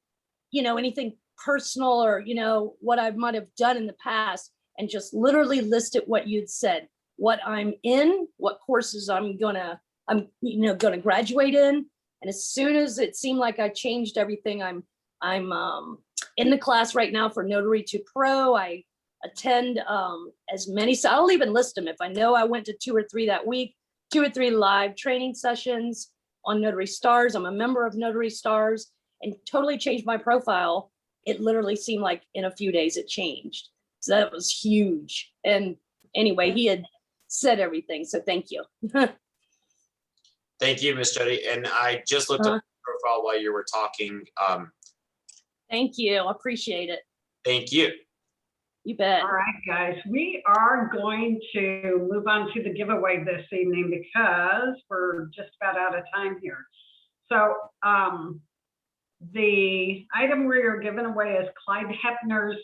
S7: anything personal or, what I might have done in the past, and just literally listed what you'd said, what I'm in, what courses I'm gonna graduate in. And as soon as it seemed like I changed everything, I'm in the class right now for Notary 2 Pro. I attend as many, so I'll even list them. If I know I went to 2 or 3 that week, 2 or 3 live training sessions on Notary Stars. I'm a member of Notary Stars. And totally changed my profile. It literally seemed like in a few days it changed. So that was huge. And anyway, he had said everything. So thank you.
S4: Thank you, Ms. Jody. And I just looked up your profile while you were talking.
S7: Thank you. I appreciate it.
S4: Thank you.
S7: You bet.
S1: All right, guys, we are going to move on to the giveaway this evening because we're just about out of time here. So the item we are giving away is Clyde Hepner's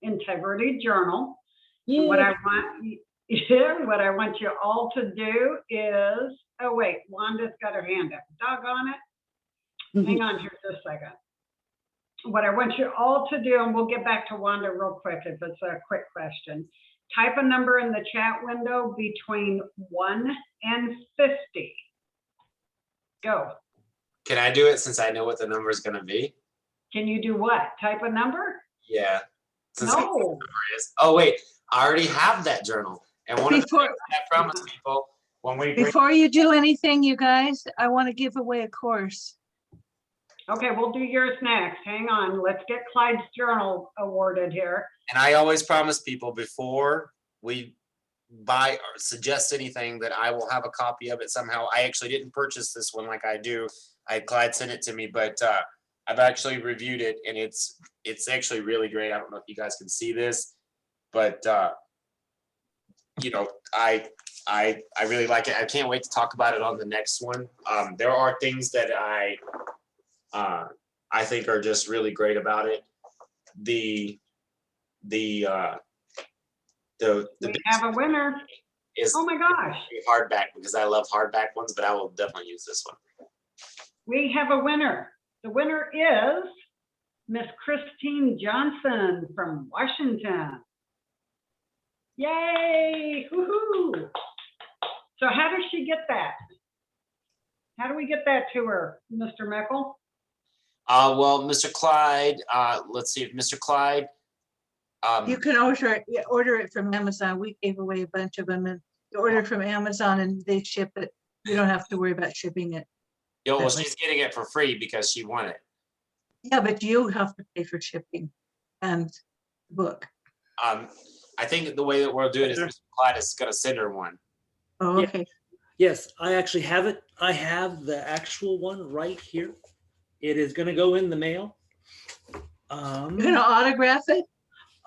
S1: Integrity Journal.
S7: Yeah.
S1: What I want you all to do is, oh wait, Wanda's got her hand up. Doggone it. Hang on here just a second. What I want you all to do, and we'll get back to Wanda real quick if it's a quick question. Type a number in the chat window between 1 and 50. Go.
S4: Can I do it since I know what the number is going to be?
S1: Can you do what? Type a number?
S4: Yeah. Since I know what the
S1: No.
S4: number is. Oh, wait. I already have that journal. And one of the
S3: Before-
S4: things I promise people, when we bring,
S3: Before you do anything, you guys, I want to give away a course.
S1: Okay, we'll do yours next. Hang on. Let's get Clyde's journal awarded here.
S4: and I always promise people before we buy or suggest anything that I will have a copy of it somehow. I actually didn't purchase this one like I do. Clyde sent it to me, but I've actually reviewed it, and it's actually really great. I don't know if you guys can see this, but I really like it. I can't wait to talk about it on the next one. There are things that I think are just really great about it. We
S1: have a winner.
S4: Is
S1: Oh my gosh.
S4: hardback, because I love hardback ones, but I will definitely use this one.
S1: We have a winner. The winner is Miss Christine Johnson from Washington. Yay! Woohoo! So how does she get that? How do we get that to her, Mr. Meckel?
S4: Well, Mr. Clyde, let's see if Mr. Clyde.
S3: You can order it from Amazon. We gave away a bunch of them, and you order it from Amazon and they ship it. You don't have to worry about shipping it.
S4: Well, she's getting it for free because she won it.
S3: Yeah, but you have to pay for shipping and the book.
S4: I think the way that we'll do it is Mr. Clyde is going to send her one.
S3: Oh,
S6: Yeah.
S3: okay.
S6: Yes, I actually have it. I have the actual one right here. It is going to go in the mail.
S3: You're gonna autograph it?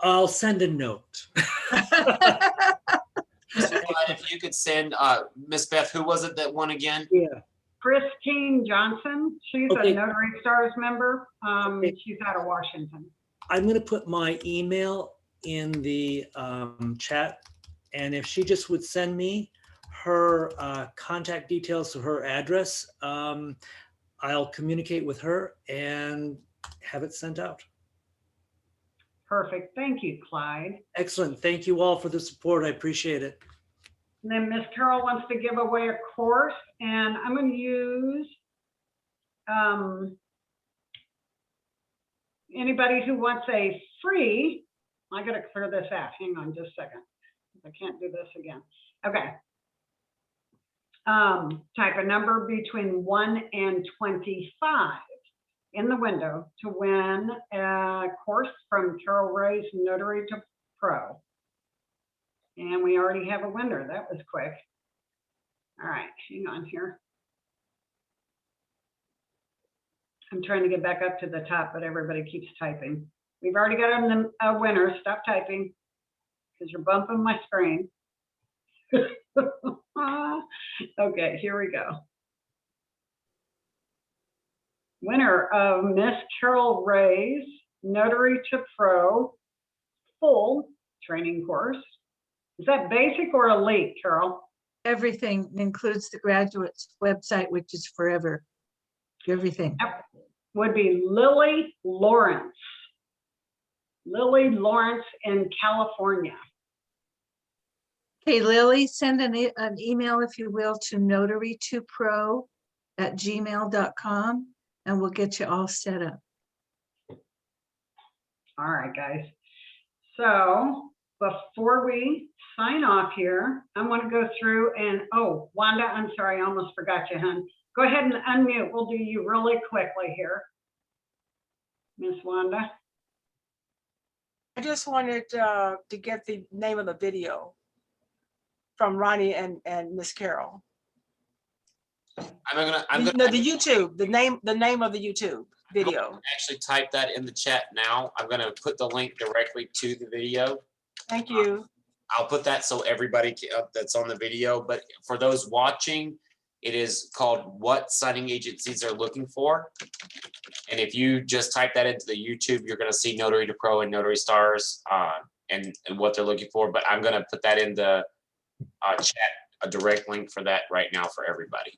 S6: I'll send a note.
S4: Mr. Clyde, if you could send Miss Beth, who was it that won again?
S6: Yeah.
S1: Christine Johnson. She's
S6: Okay.
S1: a Notary Stars member.
S6: Okay.
S1: She's out of Washington.
S6: I'm going to put my email in the chat. And if she just would send me her contact details to her address. I'll communicate with her and have it sent out.
S1: Perfect. Thank you, Clyde.
S6: Excellent. Thank you all for the support. I appreciate it.
S1: And then Miss Carol wants to give away a course, and I'm going to use anybody who wants a free. I got to clear this out. Hang on just a second. I can't do this again. Okay. Type a number between 1 and 25 in the window to win a course from Carol Ray's Notary to Pro. And we already have a winner. That was quick. All right, hang on here. I'm trying to get back up to the top, but everybody keeps typing. We've already got a winner. Stop typing because you're bumping my screen. Okay, here we go. Winner of Miss Carol Ray's Notary to Pro full training course. Is that basic or elite, Carol?
S3: Everything includes the graduate's website, which is forever. Everything.
S1: That would be Lily Lawrence. Lily Lawrence in California.
S3: Hey, Lily, send an email, if you will, to notary2pro@gmail.com, and we'll get you all set up.
S1: All right, guys. So before we sign off here, I want to go through and, oh, Wanda, I'm sorry, I almost forgot you, hon. Go ahead and unmute. We'll do you really quickly here. Miss Wanda.
S8: I just wanted to get the name of the video from Ronnie and Miss Carol.
S4: I'm
S8: No,
S4: gonna
S8: the YouTube, the name of the YouTube video.
S4: actually type that in the chat now. I'm gonna put the link directly to the video.
S8: Thank you.
S4: I'll put that so everybody that's on the video, but for those watching, it is called What Signing Agencies Are Looking For. And if you just type that into the YouTube, you're gonna see Notary to Pro and Notary Stars and what they're looking for. But I'm gonna put that in the chat, a direct link for that right now for everybody.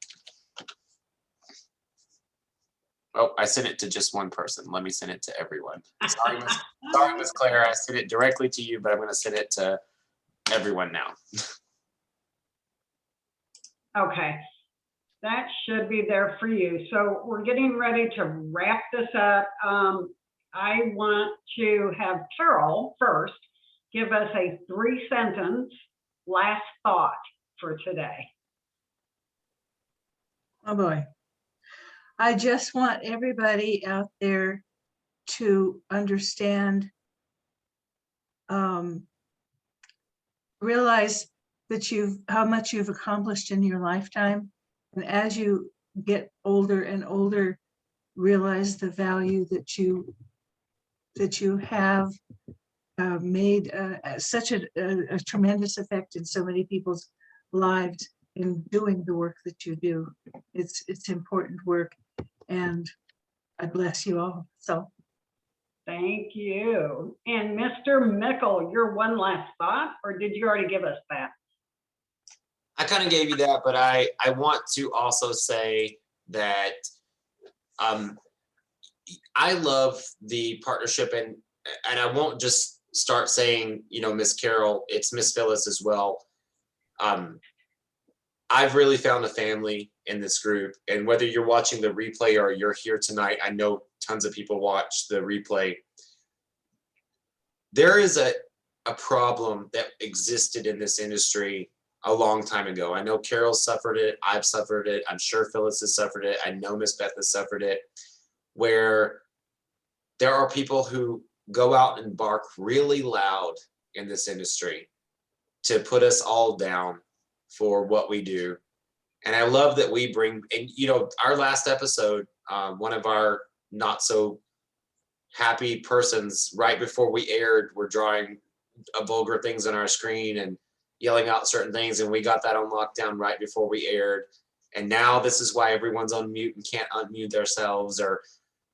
S4: Oh, I sent it to just one person. Let me send it to everyone. Sorry, Miss Claire, I sent it directly to you, but I'm gonna send it to everyone now.
S1: Okay, that should be there for you. So we're getting ready to wrap this up. I want to have Carol first give us a 3-sentence last thought for today.
S3: Oh, boy. I just want everybody out there to understand, realize that how much you've accomplished in your lifetime. And as you get older and older, realize the value that you have made such a tremendous effect in so many people's lives in doing the work that you do. It's important work, and I bless you all. So
S1: Thank you. And Mr. Mickle, your one last thought, or did you already give us that?
S4: I kind of gave you that, but I want to also say that I love the partnership, and I won't just start saying, you know, Miss Carol, it's Miss Phyllis as well. I've really found a family in this group, and whether you're watching the replay or you're here tonight, I know tons of people watch the replay. There is a problem that existed in this industry a long time ago. I know Carol suffered it. I've suffered it. I'm sure Phyllis has suffered it. I know Miss Beth has suffered it, where there are people who go out and bark really loud in this industry to put us all down for what we do. And I love that we bring, and you know, our last episode, one of our not so happy persons right before we aired were drawing vulgar things on our screen and yelling out certain things, and we got that on lockdown right before we aired. And now this is why everyone's on mute and can't unmute themselves or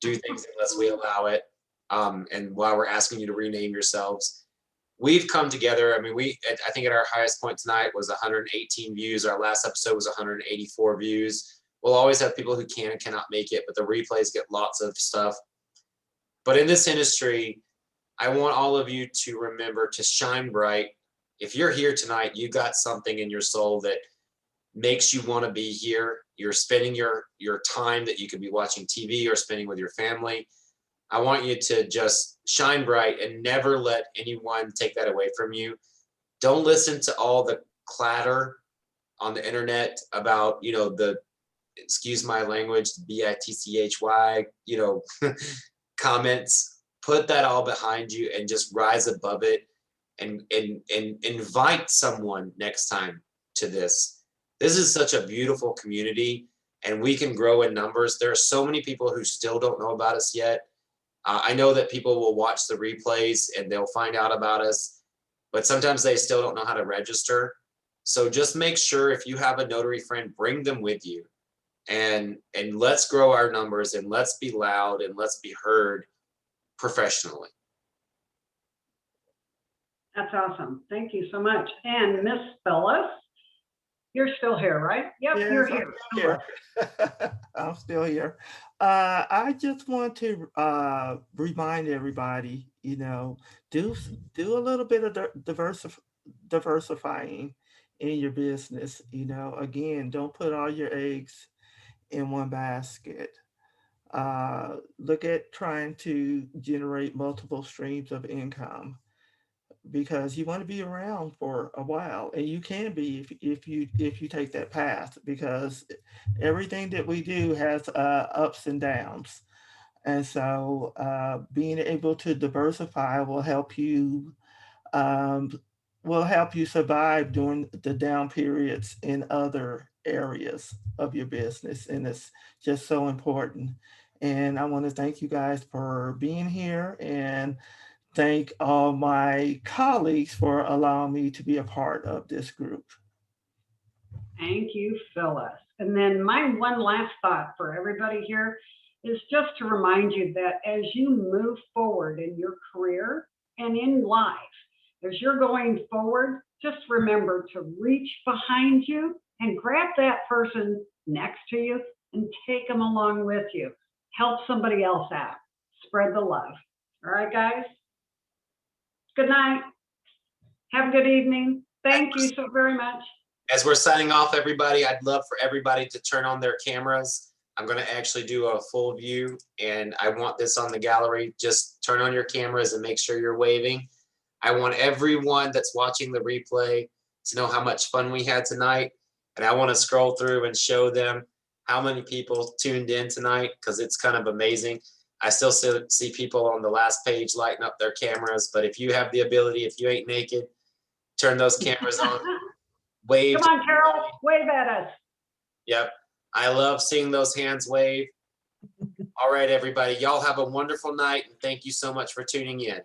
S4: do things unless we allow it. And why we're asking you to rename yourselves. we've come together. I mean, I think at our highest point tonight was 118 views. Our last episode was 184 views. We'll always have people who can and cannot make it, but the replays get lots of stuff. But in this industry, I want all of you to remember to shine bright. If you're here tonight, you got something in your soul that makes you want to be here. You're spending your time that you could be watching TV or spending with your family. I want you to just shine bright and never let anyone take that away from you. Don't listen to all the clatter on the internet about, the, excuse my language, bitchy, comments. Put that all behind you and just rise above it and invite someone next time to this. This is such a beautiful community and we can grow in numbers. There are so many people who still don't know about us yet. I know that people will watch the replays and they'll find out about us, but sometimes they still don't know how to register. So just make sure if you have a notary friend, bring them with you and let's grow our numbers and let's be loud and let's be heard professionally.
S1: That's awesome. Thank you so much. And Miss Phyllis, you're still here, right? Yep,
S2: Yes,
S1: you're
S2: I'm
S1: here.
S2: still here. I'm still here. I just want to remind everybody, do a little bit of diversifying in your business. Again, don't put all your eggs in one basket. Look at trying to generate multiple streams of income because you want to be around for a while, and you can be if you take that path, because everything that we do has ups and downs, and so being able to diversify um, will help you survive during the down periods in other areas of your business, and it's just so important. And I want to thank you guys for being here and thank all my colleagues for allowing me to be a part of this group.
S1: Thank you, Phyllis. And then my one last thought for everybody here is just to remind you that as you move forward in your career and in life, as you're going forward, just remember to reach behind you and grab that person next to you and take them along with you. Help somebody else out. Spread the love. All right, guys? Good night. Have a good evening. Thank you so very much.
S4: As we're signing off, everybody, I'd love for everybody to turn on their cameras. I'm going to actually do a full view, and I want this on the gallery. Just turn on your cameras and make sure you're waving. I want everyone that's watching the replay to know how much fun we had tonight, and I want to scroll through and show them how many people tuned in tonight, because it's kind of amazing. I still see people on the last page lighting up their cameras, but if you have the ability, if you ain't naked, turn those cameras on. Wave.
S1: Come on, Carol, wave at us.
S4: Yep. I love seeing those hands wave. All right, everybody. Y'all have a wonderful night, and thank you so much for tuning in.